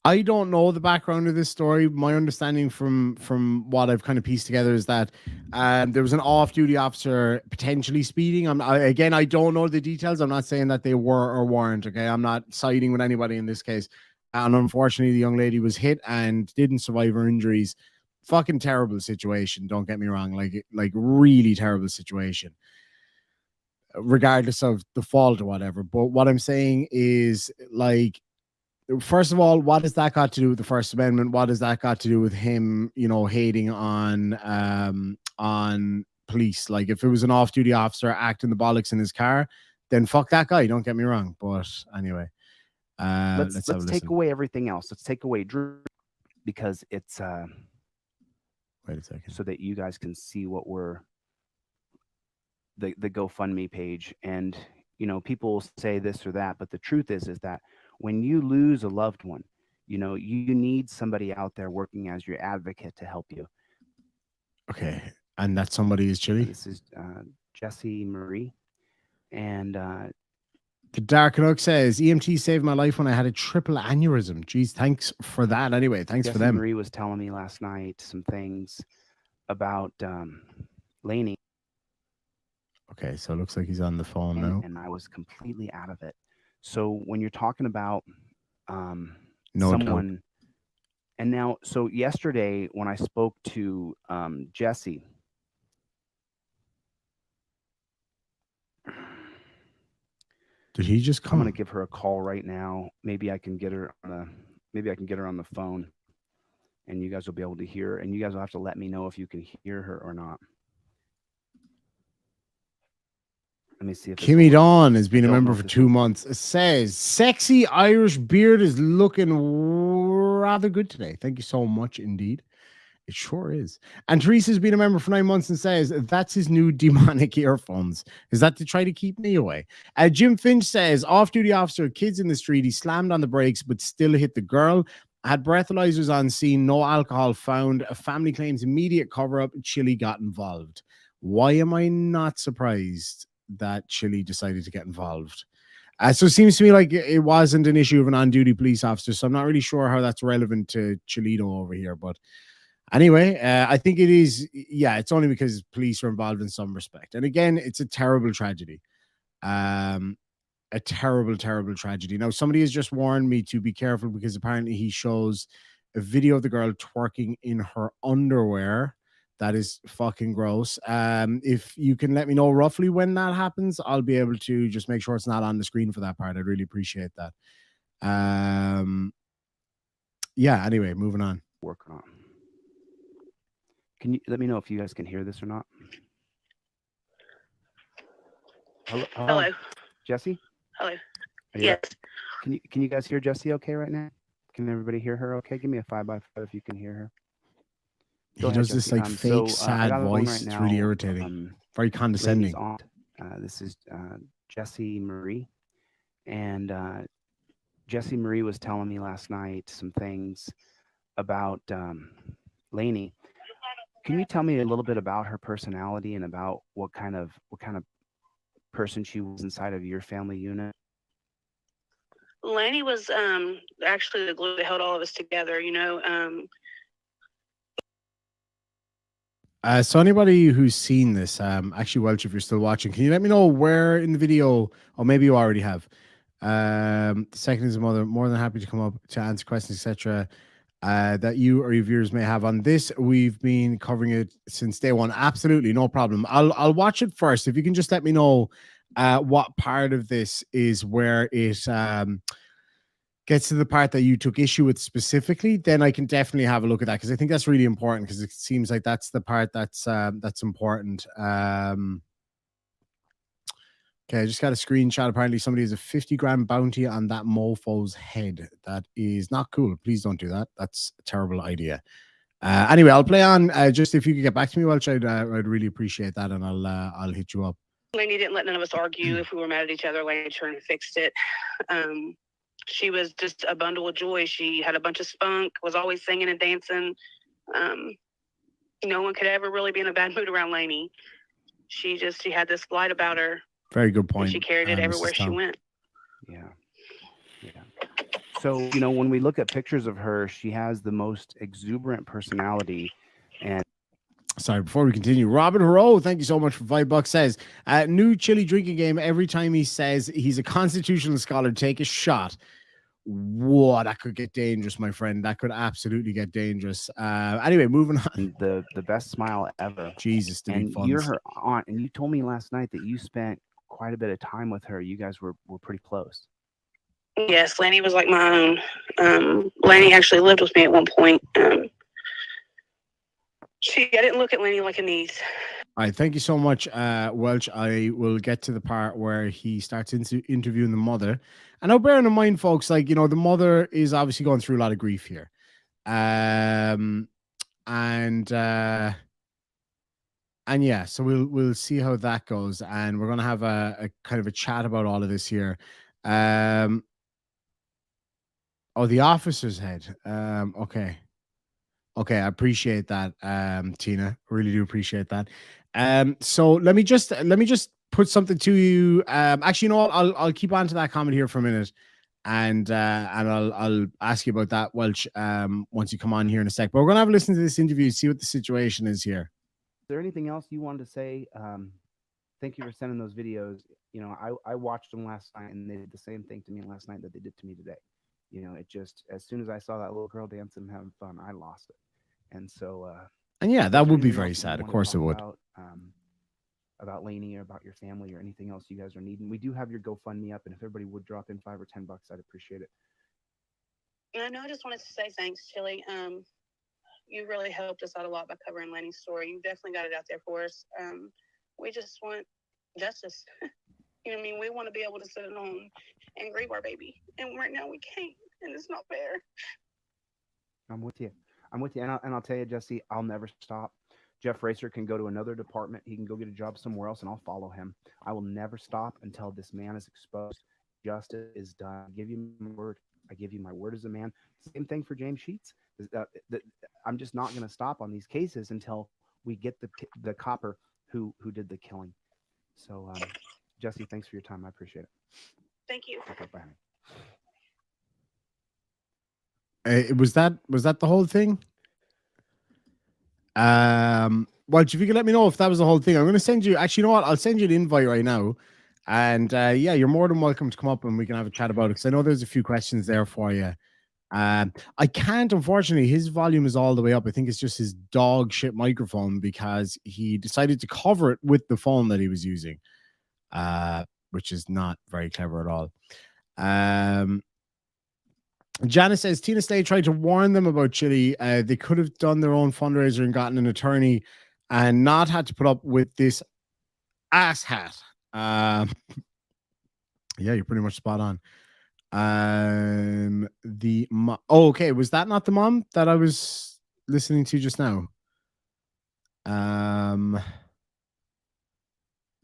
I don't know the background of this story. My understanding from what I've kind of pieced together is that there was an off-duty officer potentially speeding. Again, I don't know the details. I'm not saying that they were or weren't. Okay, I'm not siding with anybody in this case. And unfortunately, the young lady was hit and didn't survive her injuries. Fucking terrible situation. Don't get me wrong. Like really terrible situation, regardless of the fault or whatever. But what I'm saying is, like, first of all, what has that got to do with the First Amendment? What has that got to do with him, hating on police? Like, if it was an off-duty officer acting the bollocks in his car, then fuck that guy. Don't get me wrong. But anyway, let's take away everything else. Let's take away Drew, because it's wait a second, so that you guys can see what we're the GoFundMe page. And people will say this or that, but the truth is that when you lose a loved one, you need somebody out there working as your advocate to help you. Okay. And that somebody is Chille? This is Jessie Marie. And the Dark Nook says, EMT saved my life when I had a triple aneurysm. Geez, thanks for that. Anyway, thanks Jessie for them. Marie was telling me last night some things about Laney. Okay, so it looks like he's on the phone now. And I was completely out of it. So when you're talking about No someone, doubt. and now, so yesterday when I spoke to Jessie, did he just come? I'm going to give her a call right now. Maybe I can get her on the phone, and you guys will be able to hear her, and you guys will have to let me know if you can hear her or not. Let me see if Kimmy Dawn has been a member for 2 months. It says, sexy Irish beard is looking rather good today. Thank you so much indeed. It sure is. And Teresa's been a member for 9 months and says, that's his new demonic earphones. Is that to try to keep me away? Jim Finch says, off-duty officer, kids in the street. He slammed on the brakes, but still hit the girl. Had breathalyzers on scene, no alcohol found. A family claims immediate cover-up. Chille got involved. Why am I not surprised that Chille decided to get involved? So it seems to me like it wasn't an issue of an on-duty police officer, so I'm not really sure how that's relevant to Chillito over here. But anyway, I think it is. Yeah, it's only because police are involved in some respect. And again, it's a terrible tragedy. A terrible, terrible tragedy. Now, somebody has just warned me to be careful because apparently he shows a video of the girl twerking in her underwear. That is fucking gross. If you can let me know roughly when that happens, I'll be able to just make sure it's not on the screen for that part. I'd really appreciate that. Yeah, anyway, moving on. Working on. Can you let me know if you guys can hear this or not? Hello. Jessie? Hello. Yes. Can you guys hear Jessie okay right now? Can everybody hear her okay? Give me a 5x5 if you can hear her. He does this like fake sad voice. It's really irritating. Very condescending. This is Jessie Marie. And Jessie Marie was telling me last night some things about Laney. Can you tell me a little bit about her personality and about what kind of person she was inside of your family unit? Laney was actually the glue that held all of us together, So anybody who's seen this, actually, Welch, if you're still watching, can you let me know where in the video, or maybe you already have, the second is mother, more than happy to come up to answer questions, etc., that you or your viewers may have on this. We've been covering it since day one. Absolutely, no problem. I'll watch it first. If you can just let me know what part of this is where it gets to the part that you took issue with specifically, then I can definitely have a look at that, because I think that's really important, because it seems like that's the part that's important. Okay, I just got a screenshot. Apparently somebody has a 50 grand bounty on that mofo's head. That is not cool. Please don't do that. That's a terrible idea. Anyway, I'll play on. Just if you could get back to me, Welch, I'd really appreciate that, and I'll hit you up. Laney didn't let none of us argue if we were mad at each other. Laney turned and fixed it. she was just a bundle of joy. She had a bunch of spunk, was always singing and dancing. No one could ever really be in a bad mood around Laney. She had this light about her. Very good point. And she carried it everywhere Mrs. she Tom. went. Yeah. So, when we look at pictures of her, she has the most exuberant personality. And sorry, before we continue, Robin Hero, thank you so much for $5. Says, new Chille drinking game. Every time he says he's a constitutional scholar, take a shot. Whoa, that could get dangerous, my friend. That could absolutely get dangerous. Anyway, moving on. The best smile ever. Jesus, and you're her aunt, and you told me last night that you spent quite a bit of time with her. You guys were pretty close. Yes, Laney was like my own. Laney actually lived with me at one point. I didn't look at Laney like a niece. All right, thank you so much, Welch. I will get to the part where he starts interviewing the mother. And now, bearing in mind, folks, the mother is obviously going through a lot of grief here. And yeah, so we'll see how that goes. And we're going to have a kind of a chat about all of this here. Oh, the officer's head. Okay, I appreciate that, Tina. Really do appreciate that. So let me just put something to you. Actually, you know what? I'll keep on to that comment here for a minute, and I'll ask you about that, Welch, once you come on here in a sec. But we're gonna have a listen to this interview, see what the situation is here. Is there anything else you wanted to say? Thank you for sending those videos. I watched them last night, and they did the same thing to me last night that they did to me today. It just, as soon as I saw that little girl dancing and having fun, I lost it. And so, and yeah, that would be very sad. Of course it would. About Laney or about your family or anything else you guys are needing. We do have your GoFundMe up, and if everybody would drop in $5 or $10, I'd appreciate it. I know. I just wanted to say thanks, Chille. You really helped us out a lot by covering Laney's story. You definitely got it out there for us. We just want justice. You know what I mean? We want to be able to sit at home and grieve our baby, and right now we can't, and it's not fair. I'm with you, and I'll tell you, Jesse, I'll never stop. Jeff Racer can go to another department. He can go get a job somewhere else, and I'll follow him. I will never stop until this man is exposed. Justice is done. I give you my word. I give you my word as a man. Same thing for James Sheets. I'm just not going to stop on these cases until we get the copper who did the killing. So, Jesse, thanks for your time. I appreciate it. Thank you. Okay, bye. Was that the whole thing? Well, if you could let me know if that was the whole thing, I'm going to send you. Actually, you know what? I'll send you an invite right now, and yeah, you're more than welcome to come up and we can have a chat about it, because I know there's a few questions there for you. I can't, unfortunately. His volume is all the way up. I think it's just his dog shit microphone, because he decided to cover it with the phone that he was using, which is not very clever at all. Janice says Tina Slade tried to warn them about Chille. They could have done their own fundraiser and gotten an attorney and not had to put up with this ass hat. Yeah, you're pretty much spot on. Okay, was that not the mom that I was listening to just now?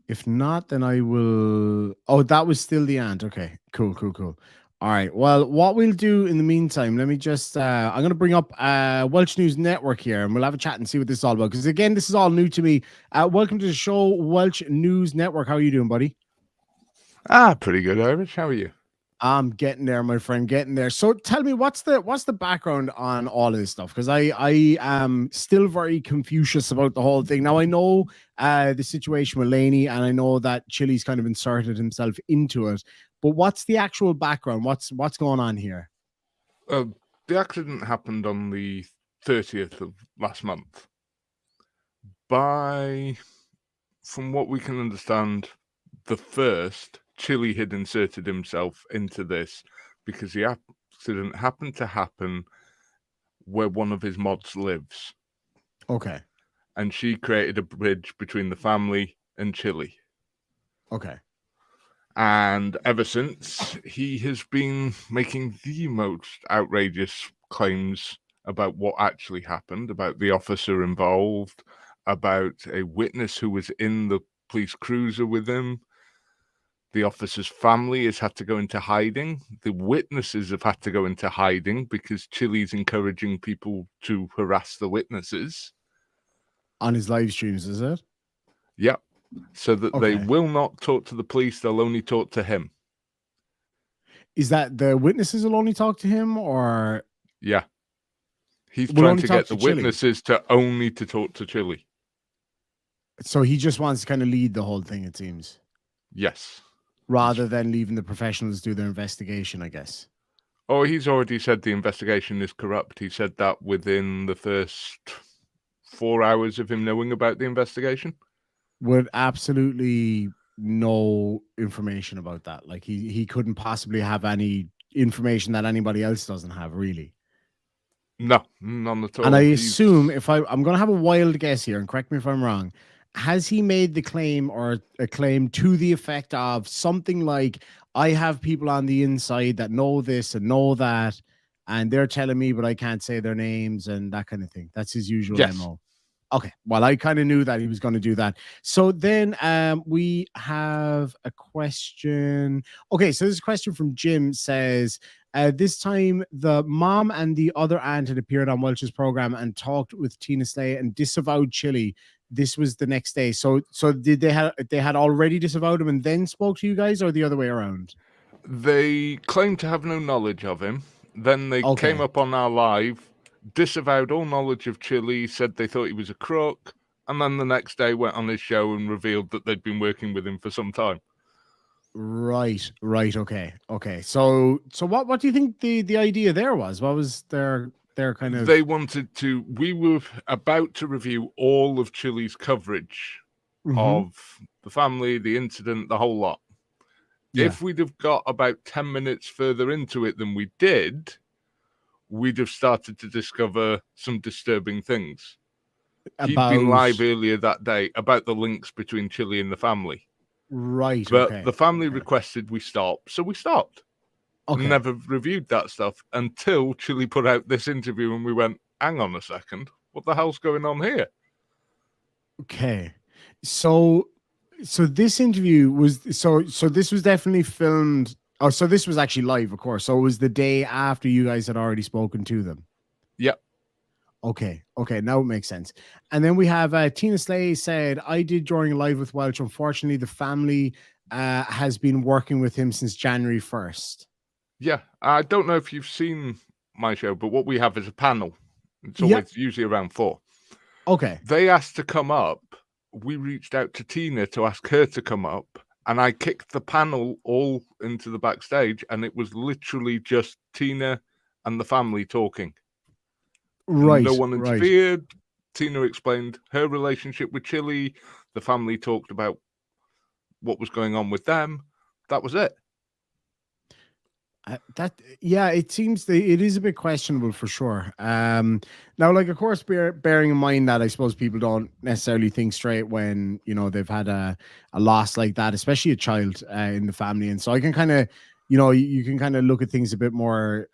If not, then I will. Oh, that was still the aunt. Okay, cool. All right. Well, what we'll do in the meantime, let me just, I'm going to bring up Welsh News Network here, and we'll have a chat and see what this is all about. Because again, this is all new to me. Welcome to the show, Welsh News Network. How are you doing, buddy? Pretty good, Irish. How are you? I'm getting there, my friend, getting there. So tell me, what's the background on all of this stuff? Because I am still very Confucius about the whole thing. Now, I know the situation with Laney, and I know that Chille's kind of inserted himself into it. But what's the actual background? What's going on here? The accident happened on the 30th of last month. From what we can understand, the first, Chille had inserted himself into this because the accident happened to happen where one of his mods lives. Okay. And she created a bridge between the family and Chille. Okay. And ever since, he has been making the most outrageous claims about what actually happened, about the officer involved, about a witness who was in the police cruiser with him. The officer's family has had to go into hiding. The witnesses have had to go into hiding because Chille's encouraging people to harass the witnesses. On his live streams, is it? Yep. So that they Okay. will not talk to the police, they'll only talk to him. Is that the witnesses will only talk to him, or Yeah. He's We'll trying only to talk get to the Chille? witnesses to only to talk to Chille. so he just wants to kind of lead the whole thing, it seems, Yes. rather than leaving the professionals do their investigation, I guess. Oh, he's already said the investigation is corrupt. He said that within the first 4 hours of him knowing about the investigation. With absolutely no information about that. Like he couldn't possibly have any information that anybody else doesn't have, really. No, none at all. And I He's- assume, if I'm going to have a wild guess here, and correct me if I'm wrong, has he made the claim or a claim to the effect of something like, I have people on the inside that know this and know that, and they're telling me, but I can't say their names and that kind of thing? That's his usual Yes. MO. Okay, well, I kind of knew that he was going to do that. So then we have a question. Okay, so this question from Jim says, this time the mom and the other aunt had appeared on Welch's program and talked with Tina Slay and disavowed Chille. This was the next day. So did they had already disavowed him and then spoke to you guys, or the other way around? They claimed to have no knowledge of him. Then they Okay. came up on our live, disavowed all knowledge of Chille, said they thought he was a crook, and then the next day went on his show and revealed that they'd been working with him for some time. Right. Okay. So what do you think the idea there was? What was their kind of... They wanted to... We were about to review all of Chille's coverage of the family, the incident, the whole lot. Yeah. If we'd have got about 10 minutes further into it than we did, we'd have started to discover some disturbing things. He'd been live earlier that day about the links between Chille and the family. Right. But okay. the family requested we stop, so we stopped. Okay. Never reviewed that stuff until Chille put out this interview, and we went, hang on a second, what the hell's going on here? Okay. So this interview was so this was definitely filmed. Oh, so this was actually live, of course. So it was the day after you guys had already spoken to them. Yep. Okay, now it makes sense. And then we have Tina Slay said, I did during live with Welch. Unfortunately, the family has been working with him since January 1st. Yeah, I don't know if you've seen my show, but what we have is a panel. It's always usually around 4. Okay. They asked to come up. We reached out to Tina to ask her to come up, and I kicked the panel all into the backstage, and it was literally just Tina and the family talking. Right. No one interfered. Tina explained her relationship with Chille. The family talked about what was going on with them. That was it. It seems it is a bit questionable for sure. Now, like, of course, bearing in mind that I suppose people don't necessarily think straight when they've had a loss like that, especially a child in the family, and so I can kind of, you can kind of look at things a bit more,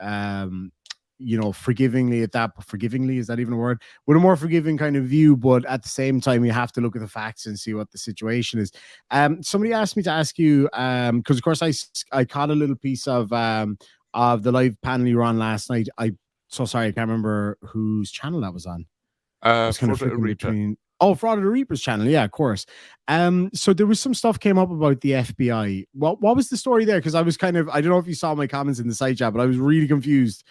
forgivingly at that. Forgivingly, is that even a word? With a more forgiving kind of view, but at the same time, you have to look at the facts and see what the situation is. Somebody asked me to ask you, because of course I caught a little piece of the live panel you were on last night. So sorry, I can't remember whose channel that was on. I was kind of flipping between. Oh, Fraud of the Reaper's channel, yeah, of course. So there was some stuff came up about the FBI. What was the story there? Because I was kind of, I don't know if you saw my comments in the side chat, but I was really confused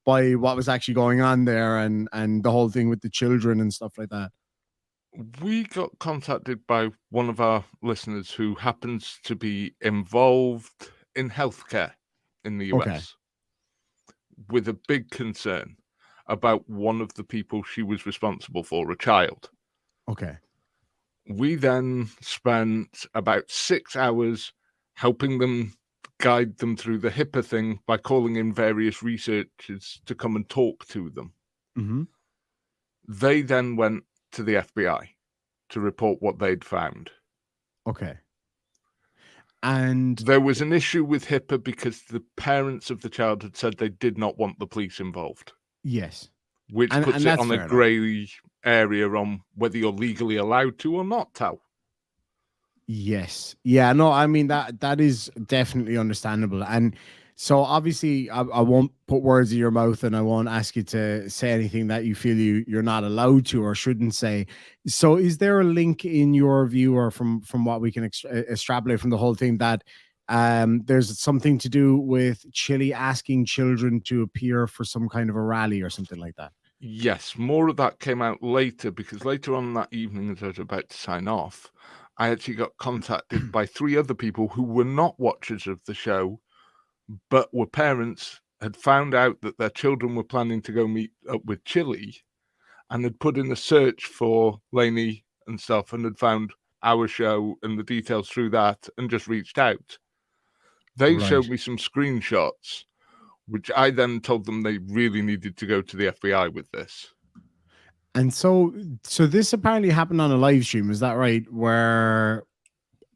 by what was actually going on there and the whole thing with the children and stuff like that. We got contacted by one of our listeners who happens to be involved in healthcare in the US with a big concern about one of the people she was responsible for, a child. Okay. We then spent about 6 hours helping them guide them through the HIPAA thing by calling in various researchers to come and talk to them. Mm-hmm. They then went to the FBI to report what they'd found. Okay. And there was an issue with HIPAA because the parents of the child had said they did not want the police involved. Yes. Which puts it on a grey area on whether you're legally allowed to or not tell. Yes. Yeah, no, I mean that is definitely understandable. And so obviously I won't put words in your mouth and I won't ask you to say anything that you feel you're not allowed to or shouldn't say. So is there a link in your view or from what we can extrapolate from the whole thing that there's something to do with Chile asking children to appear for some kind of a rally or something like that? Yes, more of that came out later because later on that evening, as I was about to sign off, I actually got contacted by 3 other people who were not watchers of the show, but were parents, had found out that their children were planning to go meet up with Chille, and had put in a search for Laney and stuff, and had found our show and the details through that, and just reached out. They showed Right. me some screenshots, which I then told them they really needed to go to the FBI with this. And so this apparently happened on a live stream, is that right? Where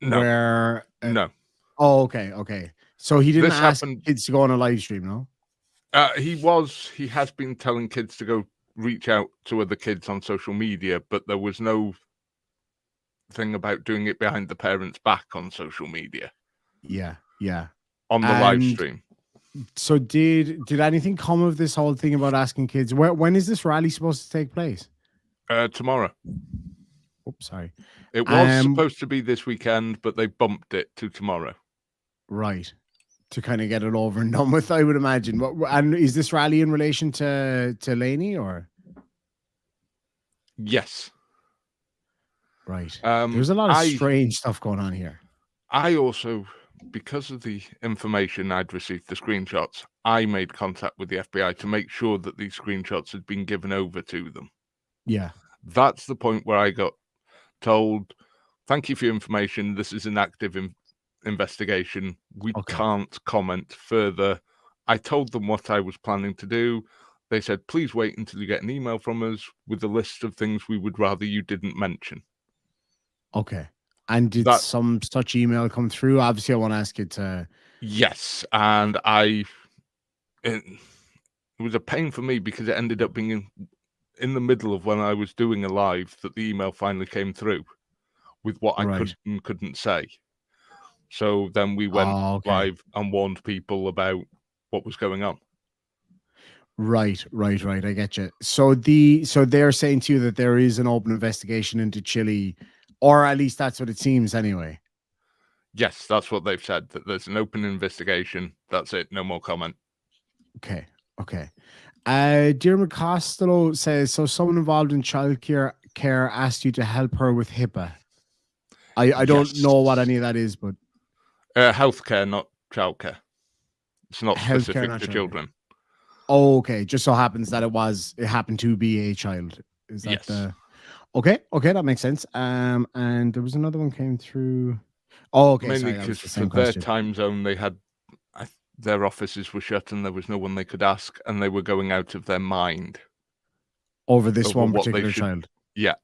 No. where No. Oh, okay. So he didn't This ask happened. kids to go on a live stream, no? He has been telling kids to go reach out to other kids on social media, but there was no thing about doing it behind the parents' back on social media Yeah. on the live And stream. so did anything come of this whole thing about asking kids? When is this rally supposed to take place? Tomorrow. Oops, sorry. It was supposed to be this weekend, but they bumped it to tomorrow. Right. To kind of get it over and done with, I would imagine. And is this rally in relation to Laney or? Yes. Right. There's a lot of strange stuff going on here. I also, because of the information I'd received, the screenshots, I made contact with the FBI to make sure that these screenshots had been given over to them. Yeah. That's the point where I got told, thank you for your information. This is an active investigation. We can't comment further. I told them what I was planning to do. They said, please wait until you get an email from us with a list of things we would rather you didn't mention. Okay. And did some such email come through? Obviously, I want to ask you to. Yes. And it was a pain for me because it ended up being in the middle of when I was doing a live that the email finally came through with what I could and couldn't say. So then we went live and warned people about what was going on. Right. I get you. So they're saying to you that there is an open investigation into Chille, or at least that's what it seems anyway. Yes, that's what they've said, that there's an open investigation. That's it. No more comment. Okay. Dear McCostello says, so someone involved in childcare asked you to help her with HIPAA. I don't know what any of that is, but healthcare, not childcare. It's not specific to children. Oh, okay. Just so happens that it happened to be a child. Is that the Okay, that makes sense. And there was another one came through. Oh, okay. Mainly Sorry, because the for their time zone, they had their offices were shut and there was no one they could ask, and they were going out of their mind over this one particular child. Yeah.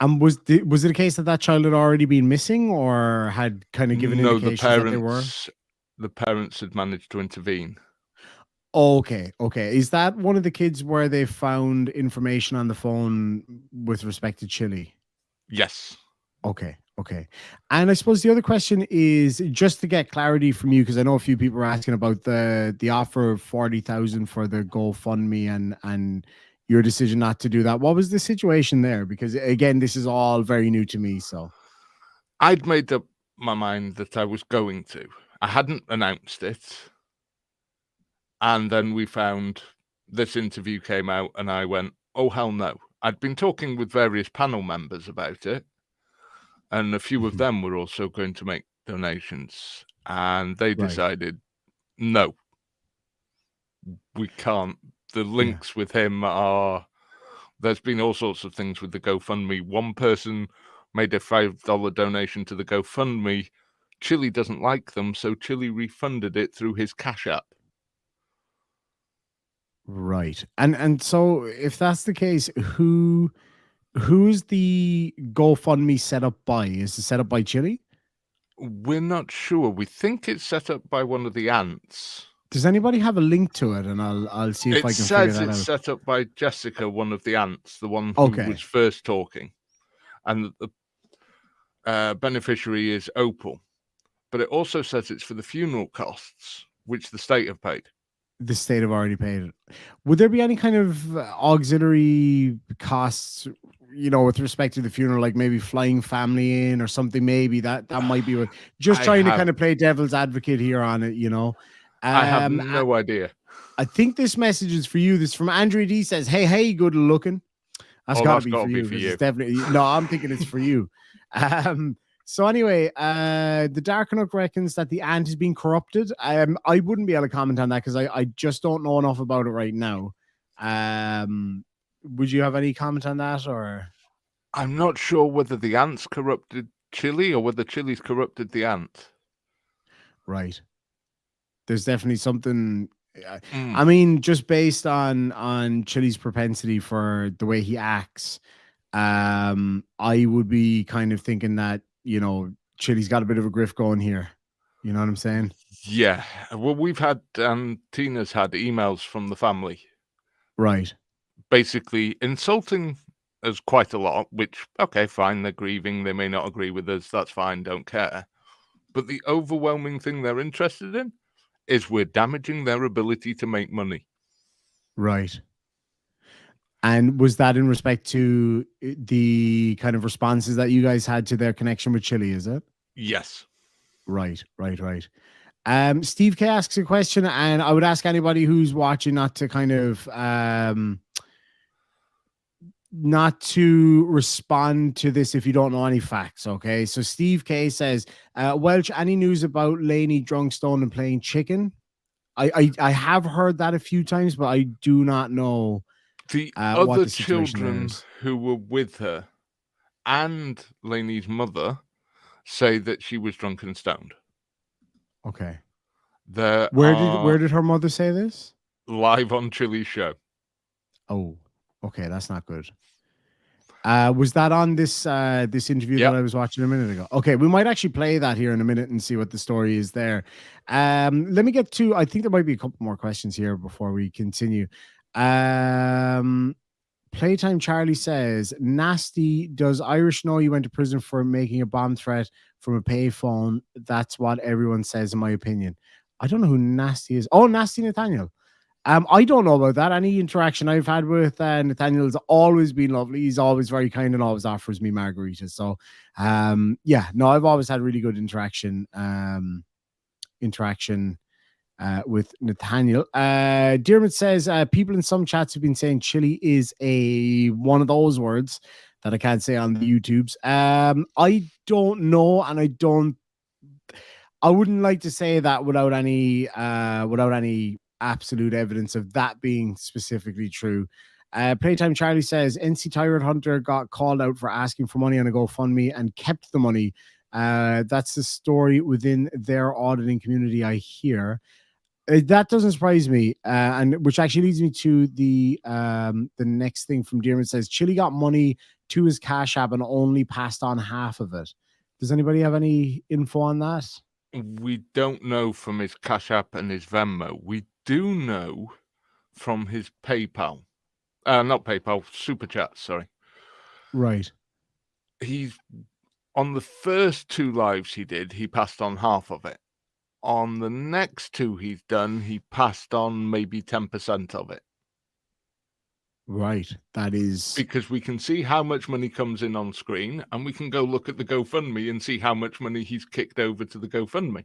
And was it a case that child had already been missing, or had kind of given indications that they were? The parents had managed to intervene. Okay. Is that one of the kids where they found information on the phone with respect to Chille? Yes. Okay. And I suppose the other question is just to get clarity from you, because I know a few people were asking about the offer of 40,000 for the GoFundMe and your decision not to do that. What was the situation there? Because again, this is all very new to me. So I'd made up my mind that I was going to. I hadn't announced it. And then we found this interview came out and I went, oh, hell no. I'd been talking with various panel members about it. And a few of them were also going to make donations. And they decided, no, we can't. The links with him are, there's been all sorts of things with the GoFundMe. One person made a $5 donation to the GoFundMe. Chille doesn't like them, so Chille refunded it through his Cash App. Right. And so if that's the case, who's the GoFundMe set up by? Is it set up by Chille? We're not sure. We think it's set up by one of the aunts. Does anybody have a link to it? And I'll see if I can figure that out. It says it's set up by Jessica, one of the aunts, the one who was first talking. And beneficiary is Opal, but it also says it's for the funeral costs, which the state have paid. The state have already paid it. Would there be any kind of auxiliary costs, you know, with respect to the funeral, like maybe flying family in or something? Maybe that might be what, just trying to kind of play devil's advocate here on it, you know. I have no idea. I think this message is for you. This from Andrew D says, hey, good looking. That's gotta be for you. It's definitely, no, I'm thinking it's for you. So anyway, the Dark Nook reckons that the ant is being corrupted. I wouldn't be able to comment on that because I just don't know enough about it right now. Would you have any comment on that, or? I'm not sure whether the ant's corrupted Chille or whether Chille's corrupted the ant. Right. There's definitely something. I mean, just based on Chille's propensity for the way he acts, I would be kind of thinking that, you know, Chille's got a bit of a grift going here. You know what I'm saying? Yeah. Well, we've had Tina's had emails from the family, right? Basically insulting us quite a lot. Which, okay, fine. They're grieving. They may not agree with us. That's fine. Don't care. But the overwhelming thing they're interested in is we're damaging their ability to make money. Right. And was that in respect to the kind of responses that you guys had to their connection with Chille, is it? Yes. Right. Steve K asks a question, and I would ask anybody who's watching not to kind of not to respond to this if you don't know any facts, okay? So Steve K says, Welch, any news about Laney drunk, stoned, and playing chicken? I have heard that a few times, but I do not know the what other the situation children is. Who were with her and Laney's mother say that she was drunk and stoned. Okay. Where did her mother say this? Live on Chille's show. Oh, okay, that's not good. Was that on this this interview that I was watching a minute ago? Okay, we might actually play that here in a minute and see what the story is there. Let me get to, I think there might be a couple more questions here before we continue. Playtime Charlie says, Nasty, does Irish know you went to prison for making a bomb threat from a payphone? That's what everyone says, in my opinion. I don't know who Nasty is. Oh, Nasty Nathaniel. I don't know about that. Any interaction I've had with Nathaniel has always been lovely. He's always very kind and always offers me margaritas. So, yeah, no, I've always had really good interaction with Nathaniel. Dermot says, people in some chats have been saying Chille is one of those words that I can't say on the YouTubes. I don't know, and I wouldn't like to say that without any absolute evidence of that being specifically true. Playtime Charlie says, NC Tyrant Hunter got called out for asking for money on a GoFundMe and kept the money. That's the story within their auditing community, I hear. That doesn't surprise me, and which actually leads me to the next thing from Dearman. Says Chille got money to his Cash App and only passed on half of it. Does anybody have any info on that? We don't know from his Cash App and his Venmo. We do know from his PayPal. Not PayPal, Super Chat, sorry. Right. He's on the first 2 lives he did, he passed on half of it. On the next 2 he's done, he passed on maybe 10% of it. Right. That is because we can see how much money comes in on screen, and we can go look at the GoFundMe and see how much money he's kicked over to the GoFundMe.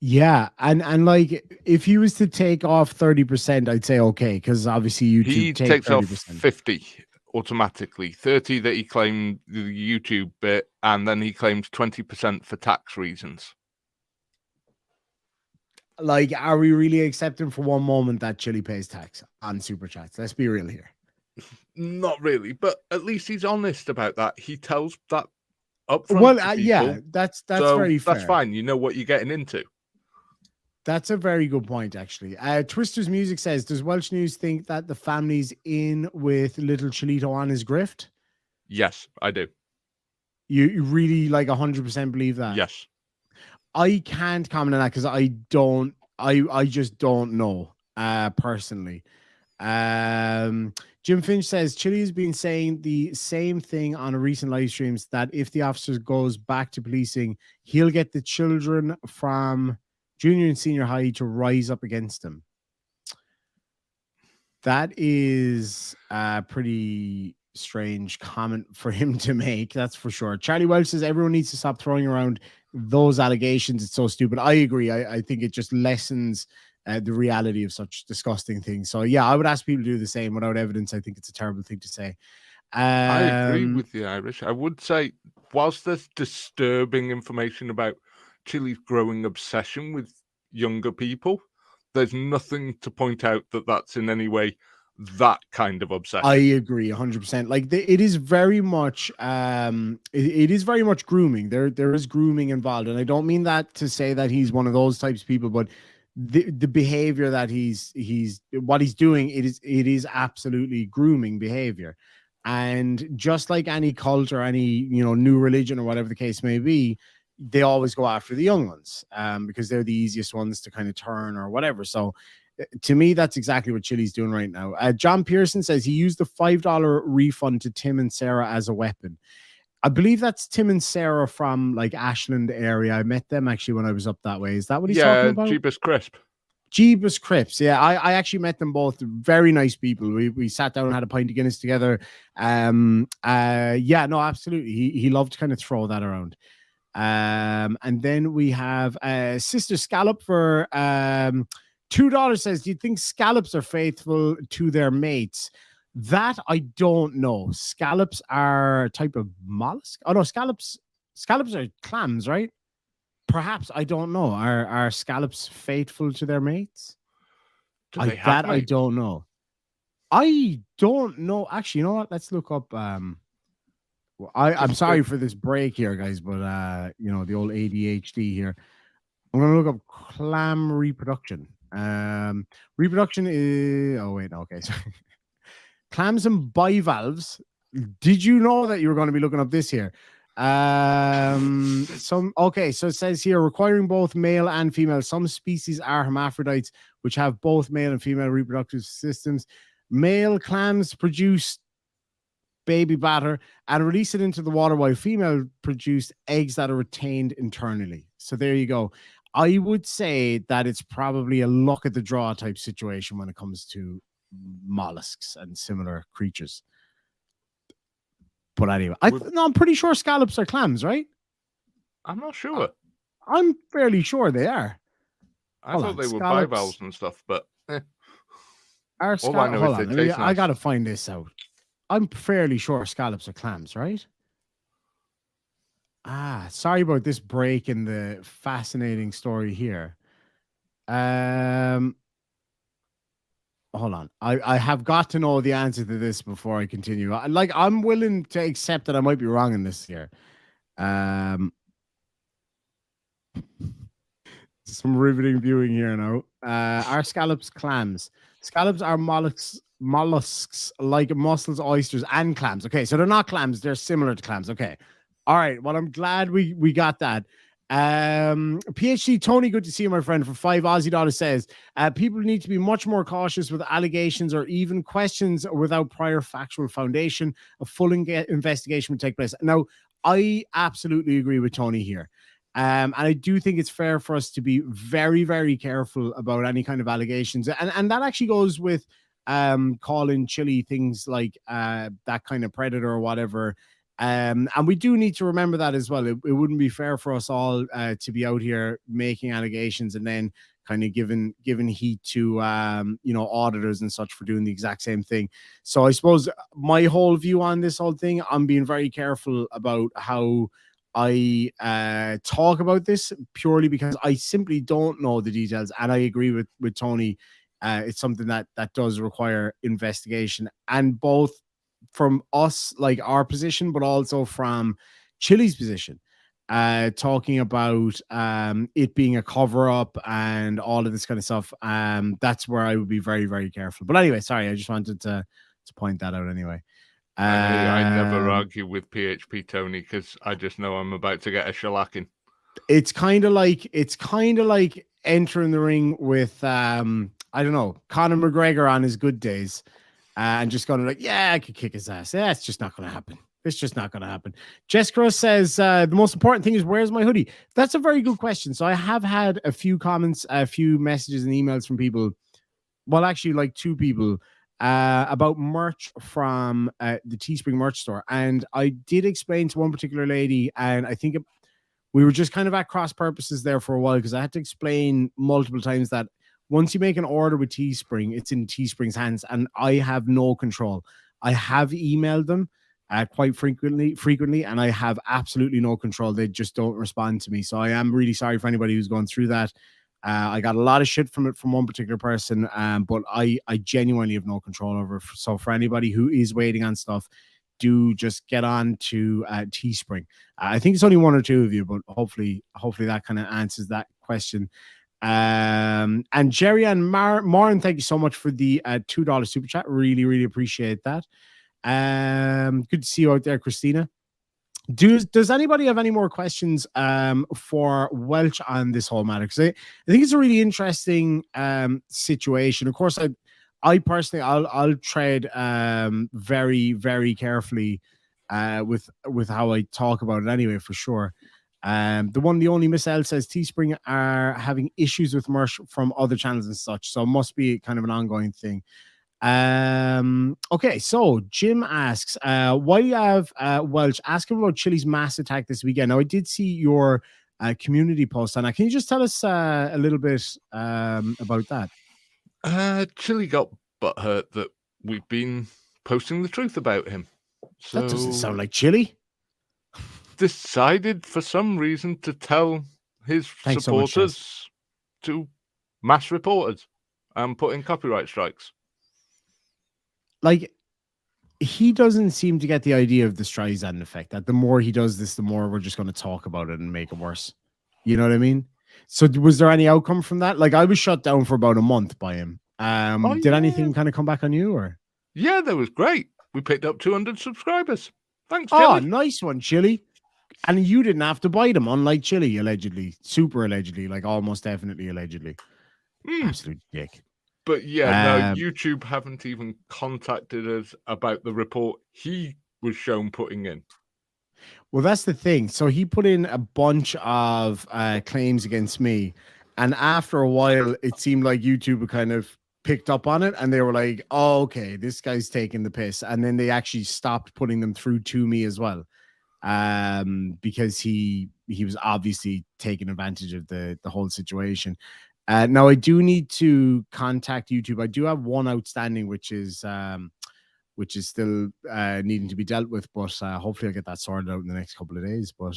Yeah, and like if he was to take off 30%, I'd say okay, because obviously YouTube takes 30%. off 50 automatically, 30 that he claimed the YouTube bit, and then he claims 20% for tax reasons. Like, are we really accepting for one moment that Chille pays tax on Super Chats? Let's be real here. Not really, but at least he's honest about that. He tells that up front. Well, yeah, that's so very fair. That's fine. You know what you're getting into. That's a very good point, actually. Twister's Music says, does Welsh News think that the family's in with little Chillito on his grift? Yes, I do. You really like 100% believe that? Yes. I can't comment on that because I just don't know personally. Jim Finch says Chille has been saying the same thing on a recent live streams that if the officer goes back to policing, he'll get the children from junior and senior high to rise up against him. That is a pretty strange comment for him to make, that's for sure. Charlie Welch says everyone needs to stop throwing around those allegations. It's so stupid. I agree. I think it just lessens the reality of such disgusting things. So yeah, I would ask people to do the same without evidence. I think it's a terrible thing to say. I agree with the Irish. I would say, whilst there's disturbing information about Chille's growing obsession with younger people, there's nothing to point out that that's in any way that kind of obsession. I agree 100%. Like it is very much it is very much grooming. There is grooming involved, and I don't mean that to say that he's one of those types of people, but the behavior that he's what he's doing, it is absolutely grooming behavior. And just like any cult or any new religion or whatever the case may be, they always go after the young ones because they're the easiest ones to kind of turn or whatever. So to me, that's exactly what Chille's doing right now. John Pearson says he used the $5 refund to Tim and Sarah as a weapon. I believe that's Tim and Sarah from like Ashland area. I met them actually when I was up that way. Is that what he's talking about? Yeah, Jeebus Crisp. Jeebus Crips. Yeah, I actually met them both. Very nice people. We sat down and had a pint of Guinness together. Yeah, no, absolutely. He loved to kind of throw that around. And then we have Sister Scallop for $2 says, do you think scallops are faithful to their mates? That I don't know. Scallops are a type of mollusk. Oh no, scallops are clams, right? Perhaps, I don't know. Are scallops faithful to their mates? I don't know. I don't know. Actually, you know what? Let's look up. I'm sorry for this break here, guys, but the old ADHD here. I'm gonna look up clam reproduction. Reproduction is sorry. Clams and bivalves. Did you know that you were going to be looking up this here? So it says here requiring both male and female. Some species are hermaphrodites, which have both male and female reproductive systems. Male clams produce baby batter and release it into the water, while female produce eggs that are retained internally. So there you go. I would say that it's probably a luck at the draw type situation when it comes to mollusks and similar creatures. But anyway, I'm pretty sure scallops are clams, right? I'm not sure. I'm fairly sure they are. I thought they were bivalves and stuff, but All I know is they taste nice. I gotta find this out. I'm fairly sure scallops are clams, right? Sorry about this break in the fascinating story here. Hold on. I have got to know the answer to this before I continue. I'm willing to accept that I might be wrong in this here. Some riveting viewing here now. Are scallops clams? Scallops are mollusks like mussels, oysters, and clams. Okay, so they're not clams. They're similar to clams. Okay. All right. Well, I'm glad we got that. PhD Tony, good to see you, my friend. For $5 Aussie says people need to be much more cautious with allegations or even questions without prior factual foundation. A full investigation would take place. Now, I absolutely agree with Tony here. And I do think it's fair for us to be very, very careful about any kind of allegations. And that actually goes with calling Chille things like that kind of predator or whatever. And we do need to remember that as well. It wouldn't be fair for us all to be out here making allegations and then kind of giving heat to auditors and such for doing the exact same thing. So I suppose my whole view on this whole thing, I'm being very careful about how I talk about this, purely because I simply don't know the details. And I agree with Tony. It's something that does require investigation, and both from us, like our position, but also from Chille's position, talking about it being a cover-up and all of this kind of stuff. That's where I would be very, very careful. But anyway, sorry, I just wanted to point that out anyway. I never argue with PHP Tony because I just know I'm about to get a shellacking. It's kind of like entering the ring with I don't know, Conor McGregor on his good days. and just going like, yeah, I could kick his ass. Yeah, it's just not going to happen. It's just not going to happen. Jessica says, the most important thing is, where's my hoodie? That's a very good question. So I have had a few comments, a few messages and emails from people. Well, actually, like 2 people about merch from the Teespring merch store. And I did explain to one particular lady, and I think we were just kind of at cross purposes there for a while, because I had to explain multiple times that once you make an order with Teespring, it's in Teespring's hands, and I have no control. I have emailed them quite frequently, and I have absolutely no control. They just don't respond to me. So I am really sorry for anybody who's going through that. I got a lot of shit from it from one particular person, but I genuinely have no control over it. So for anybody who is waiting on stuff, do just get on to Teespring. I think it's only 1 or 2 of you, but hopefully that kind of answers that question. And Jerry and Marin, thank you so much for the $2 super chat. Really appreciate that. Good to see you out there, Christina. Does anybody have any more questions for Welsh on this whole matter? Because I think it's a really interesting situation. Of course, I personally, I'll tread very carefully with how I talk about it anyway, for sure. The only Miss L says Teespring are having issues with merch from other channels and such, so it must be kind of an ongoing thing. Okay, so Jim asks, why do you have Welsh? Ask him about Chille's mass attack this weekend. Now, I did see your community post on that. Can you just tell us a little bit about that? Chille got butthurt that we've been posting the truth about him. So that doesn't sound like Chille. Decided for some reason to tell his supporters to mass report us and put in copyright strikes. Like, he doesn't seem to get the idea of the Streisand effect, that the more he does this, the more we're just going to talk about it and make it worse. You know what I mean? So was there any outcome from that? Like, I was shut down for about a month by him. Did anything kind of come back on you, or? Yeah, that was great. We picked up 200 subscribers. Thanks, Chille. Oh, nice one, Chille. And you didn't have to bite him, unlike Chille, allegedly. Super allegedly, like almost definitely allegedly. Absolute dick. But yeah, no, YouTube haven't even contacted us about the report he was shown putting in. Well, that's the thing. So he put in a bunch of claims against me. And after a while, it seemed like YouTube kind of picked up on it. And they were like, oh, okay, this guy's taking the piss. And then they actually stopped putting them through to me as well. Because he was obviously taking advantage of the whole situation. Now I do need to contact YouTube. I do have one outstanding, which is still needing to be dealt with, but hopefully I'll get that sorted out in the next couple of days. But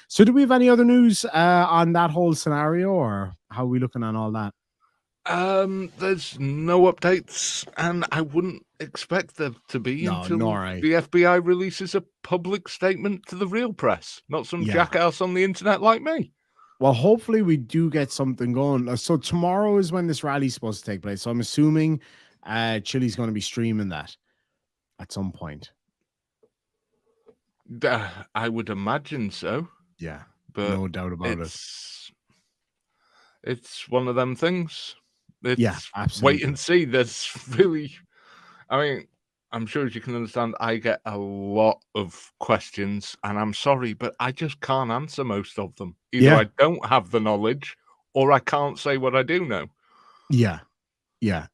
so do we have any other news on that whole scenario, or how are we looking on all that? There's no updates, and I wouldn't expect there to be until the FBI releases a public statement to the real press, not some jackass on the internet like me. Well, hopefully we do get something going. So tomorrow is when this rally's supposed to take place. So I'm assuming Chille's going to be streaming that at some point. I would imagine so. Yeah, but no doubt about it. It's one of them things. Absolutely. Wait and see. There's really, I mean, I'm sure as you can understand, I get a lot of questions, and I'm sorry, but I just can't answer most of them. Either I don't have the knowledge, or I can't say what I do know. Yeah.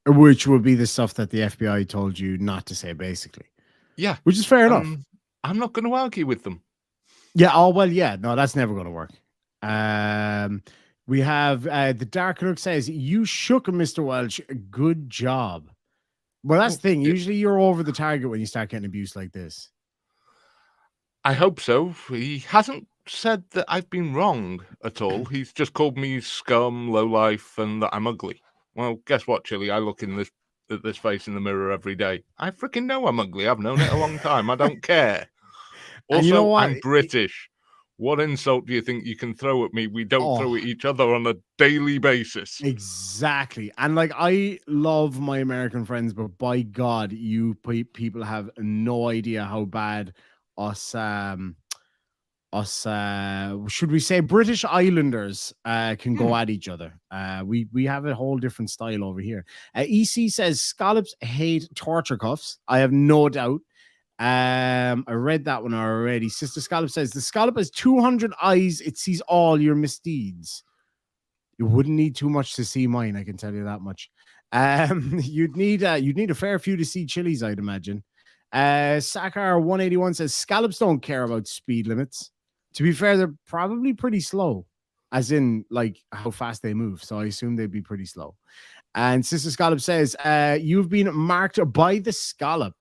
Which would be the stuff that the FBI told you not to say, basically. Yeah. Which is fair enough. I'm not going to argue with them. Yeah. Oh, well, yeah. No, that's never going to work. We have the Dark Nook says, you shook him, Mr. Welsh. Good job. Well, that's the thing. Usually you're over the target when you start getting abused like this. I hope so. He hasn't said that I've been wrong at all. He's just called me scum, lowlife, and that I'm ugly. Well, guess what, Chille? I look at this face in the mirror every day. I freaking know I'm ugly. I've known it a long time. I don't care. Also, you know what? I'm British. What insult do you think you can throw at me? We don't throw at each other on a daily basis. Exactly. And like, I love my American friends, but by God, you people have no idea how bad us us, should we say British Islanders can go at each other. We have a whole different style over here. EC says scallops hate torture cuffs. I have no doubt. I read that one already. Sister Scallop says the scallop has 200 eyes. It sees all your misdeeds. You wouldn't need too much to see mine, I can tell you that much. You'd need a fair few to see Chille's, I'd imagine. Sakar 181 says scallops don't care about speed limits. To be fair, they're probably pretty slow, as in like how fast they move. So I assume they'd be pretty slow. And Sister Scallop says, you've been marked by the scallop.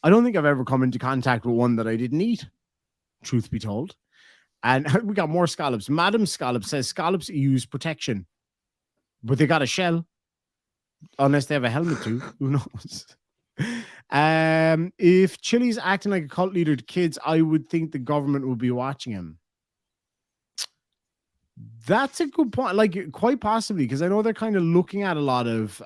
I don't think I've ever come into contact with one that I didn't eat, truth be told. And we got more scallops. Madam Scallop says scallops use protection, but they got a shell. Unless they have a helmet too. Who knows? If Chille's acting like a cult leader to kids, I would think the government would be watching him. That's a good point. Like, quite possibly, because I know they're kind of looking at a lot of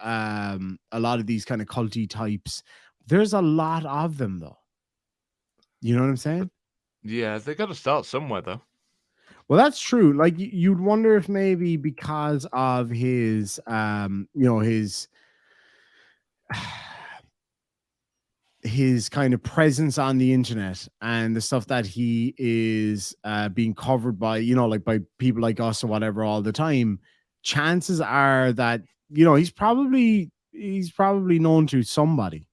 these kind of culty types. There's a lot of them, though. You know what I'm saying? Yeah, they got to start somewhere, though. Well, that's true. Like, you'd wonder if maybe because of his, his kind of presence on the internet and the stuff that he is being covered by, like by people like us or whatever all the time, chances are that, he's probably known to somebody.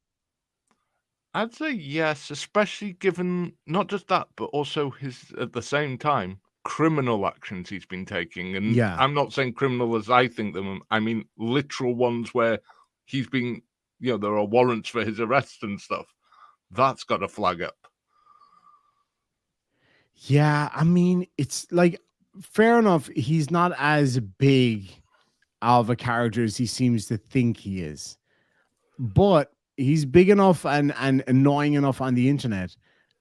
I'd say yes, especially given not just that, but also his, at the same time, criminal actions he's been taking. And Yeah. I'm not saying criminal as I think them. I mean, literal ones where he's been, there are warrants for his arrest and stuff. That's got a flag up. Yeah, I mean, it's like, fair enough. He's not as big of a character as he seems to think he is. But he's big enough and annoying enough on the internet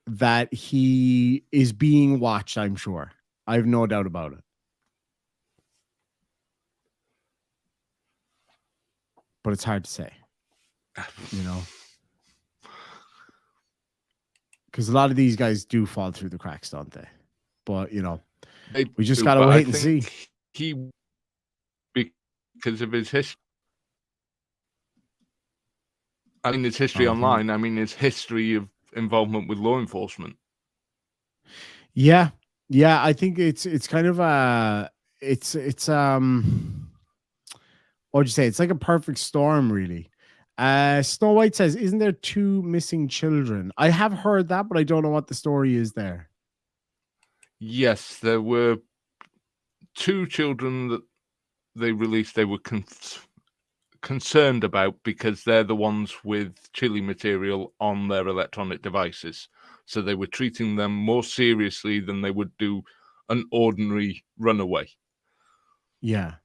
that he is being watched, I'm sure. I have no doubt about it. But it's hard to say, because a lot of these guys do fall through the cracks, don't they? But, we just got to wait and see. He, because of his history, I mean, his history online. I mean, his history of involvement with law enforcement. Yeah, I think it's kind of what'd you say? It's like a perfect storm, really. Snow White says, "Isn't there 2 missing children?" I have heard that, but I don't know what the story is there. Yes, there were 2 children that they released. They were concerned about because they're the ones with Chille material on their electronic devices. So they were treating them more seriously than they would do an ordinary runaway. Yeah,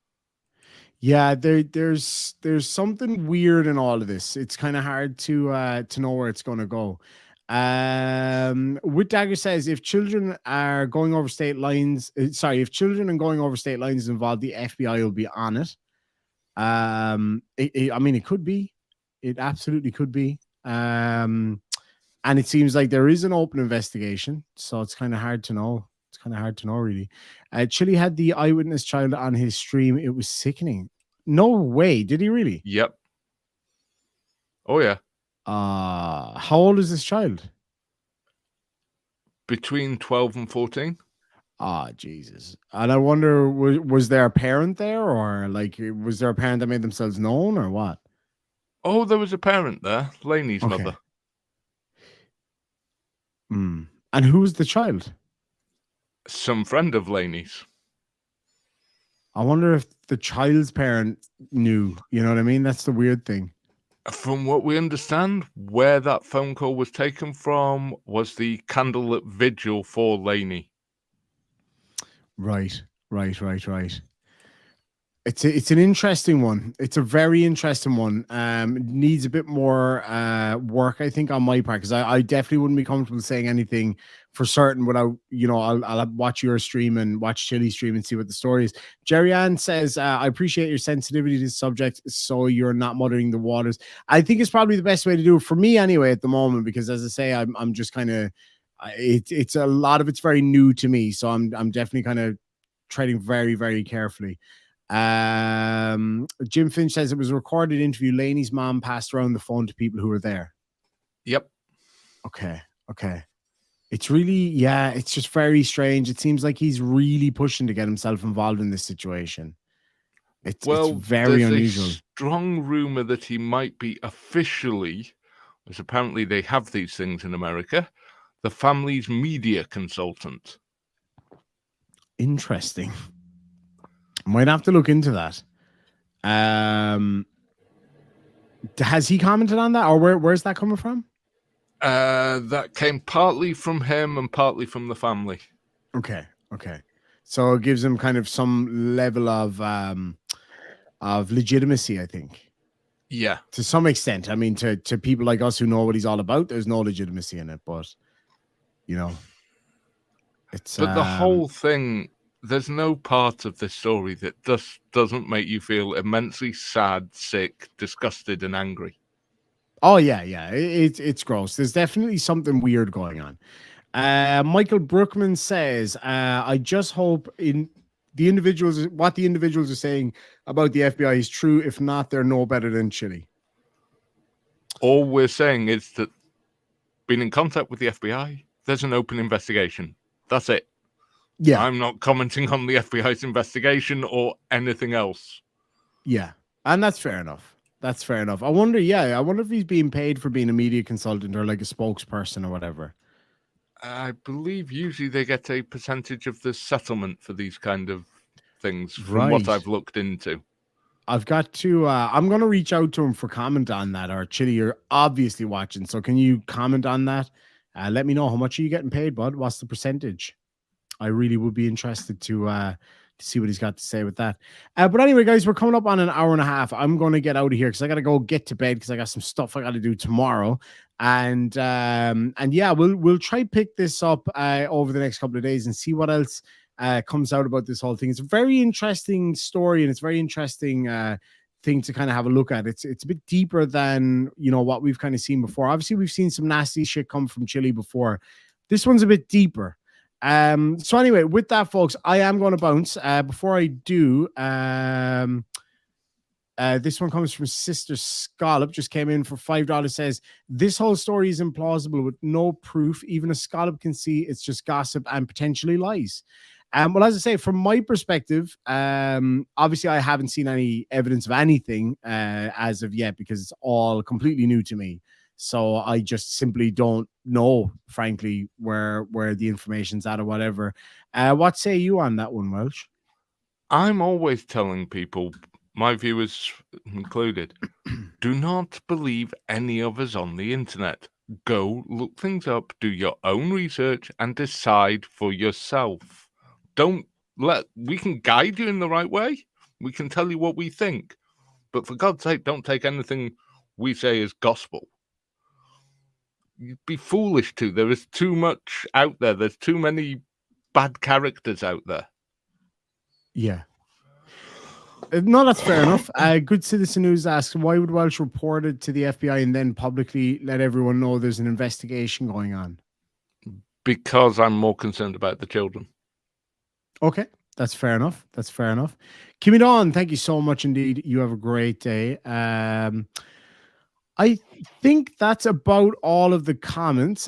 there's something weird in all of this. It's kind of hard to know where it's going to go. With Dagger says, if children are going over state lines, if children and going over state lines is involved, the FBI will be on it. I mean, it could be. It absolutely could be. And it seems like there is an open investigation, so it's kind of hard to know. It's kind of hard to know, really. Chille had the eyewitness child on his stream. It was sickening. No way. Did he really? Yep. Oh, yeah. How old is this child? Between 12 and 14. Jesus. And I wonder, was there a parent there, or like, was there a parent that made themselves known, or what? Oh, there was a parent there, Laney's mother. And who was the child? Some friend of Laney's. I wonder if the child's parent knew. You know what I mean? That's the weird thing. From what we understand, where that phone call was taken from was the candlelit vigil for Laney. Right. It's an interesting one. It's a very interesting one. It needs a bit more work, I think, on my part, because I definitely wouldn't be comfortable saying anything for certain without, I'll watch your stream and watch Chille's stream and see what the story is. Jerry Ann says, I appreciate your sensitivity to this subject, so you're not muddling the waters. I think it's probably the best way to do it for me anyway at the moment, because as I say, I'm just kind of It's a lot of it's very new to me, so I'm definitely kind of treading very, very carefully. Jim Finch says it was a recorded interview. Laney's mom passed around the phone to people who were there. Yep. Okay. It's really, it's just very strange. It seems like he's really pushing to get himself involved in this situation. It's very unusual. A strong rumor that he might be officially, as apparently they have these things in America, the family's media consultant. Interesting. Might have to look into that. Has he commented on that, or where's that coming from? That came partly from him and partly from the family. Okay. So it gives him kind of some level of legitimacy, I think. Yeah. To some extent. I mean, to people like us who know what he's all about, there's no legitimacy in it, but it's. But the whole thing, there's no part of this story that doesn't make you feel immensely sad, sick, disgusted, and angry. Oh yeah. It's gross. There's definitely something weird going on. Michael Brookman says, I just hope what the individuals are saying about the FBI is true. If not, they're no better than Chille. All we're saying is that being in contact with the FBI, there's an open investigation. That's it. Yeah. I'm not commenting on the FBI's investigation or anything else. Yeah. And that's fair enough. I wonder if he's being paid for being a media consultant or like a spokesperson or whatever. I believe usually they get a percentage of the settlement for these kind of things from what I've looked into. I've got to, I'm going to reach out to him for comment on that. Or Chille, you're obviously watching, so can you comment on that? Let me know, how much are you getting paid, bud? What's the percentage? I really would be interested to see what he's got to say with that. But anyway, guys, we're coming up on an hour and a half. I'm going to get out of here because I got to go get to bed because I got some stuff I got to do tomorrow. And yeah, we'll try pick this up over the next couple of days and see what else comes out about this whole thing. It's a very interesting story, and it's very interesting thing to kind of have a look at. It's a bit deeper than what we've kind of seen before. Obviously, we've seen some nasty shit come from Chille before. This one's a bit deeper. So anyway, with that, folks, I am going to bounce. Before I do, this one comes from Sister Scallop, just came in for $5, says, this whole story is implausible with no proof. Even a scallop can see it's just gossip and potentially lies. Well, as I say, from my perspective, obviously I haven't seen any evidence of anything as of yet because it's all completely new to me. So I just simply don't know, frankly, where the information's at or whatever. What say you on that one, Welsh? I'm always telling people, my viewers included, do not believe any of us on the internet. Go look things up, do your own research, and decide for yourself. We can guide you in the right way. We can tell you what we think. But for God's sake, don't take anything we say as gospel. You'd be foolish to. There is too much out there. There's too many bad characters out there. Yeah. No, that's fair enough. Good Citizen News asks, why would Welsh report it to the FBI and then publicly let everyone know there's an investigation going on? Because I'm more concerned about the children. Okay, that's fair enough. Kimmy Dawn, thank you so much indeed. You have a great day. I think that's about all of the comments.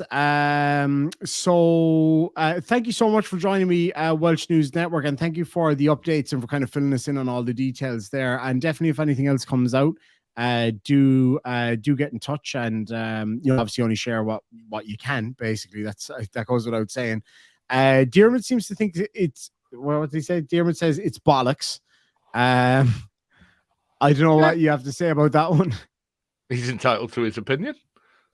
So thank you so much for joining me, Welsh News Network, and thank you for the updates and for kind of filling us in on all the details there. And definitely, if anything else comes out, do get in touch, and obviously only share what you can. Basically, that goes without saying. Dearmid seems to think it's what did he say? Dearmid says it's bollocks. I don't know what you have to say about that one. He's entitled to his opinion.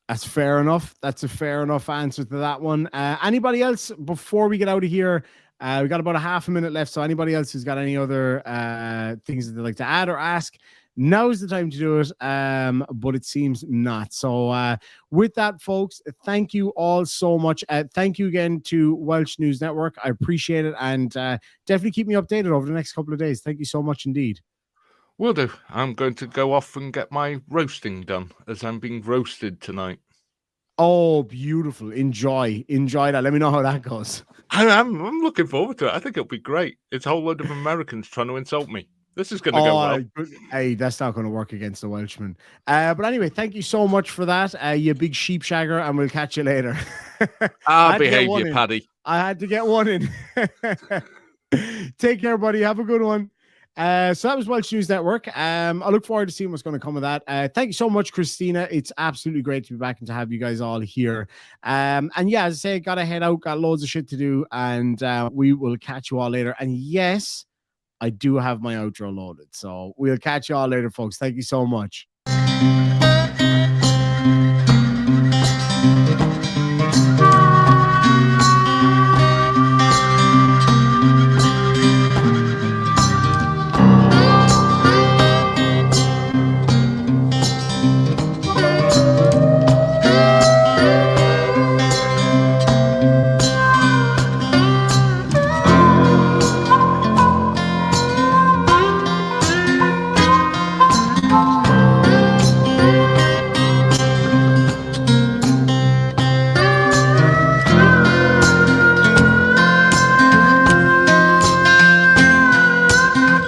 That's fair enough. That's a fair enough answer to that one. Anybody else before we get out of here? We got about a half a minute left. So anybody else who's got any other things that they'd like to add or ask, now's the time to do it. But it seems not. So with that, folks, thank you all so much. Thank you again to Welsh News Network. I appreciate it. And definitely keep me updated over the next couple of days. Thank you so much indeed. Will do. I'm going to go off and get my roasting done, as I'm being roasted tonight. Oh, beautiful. Enjoy that. Let me know how that goes. I'm looking forward to it. I think it'll be great. It's a whole load of Americans trying to insult me. This is going to go well. Hey, that's not going to work against the Welshman. But anyway, thank you so much for that, you big sheep shagger, and we'll catch you later. Behave you, Paddy. I had to get one in. Take care, buddy. Have a good one. So that was Welsh News Network. I look forward to seeing what's going to come of that. Thank you so much, Christina. It's absolutely great to be back and to have you guys all here. And yeah, as I say, got to head out, got loads of shit to do, and we will catch you all later. And yes, I do have my outro loaded. So we'll catch you all later, folks. Thank you so much.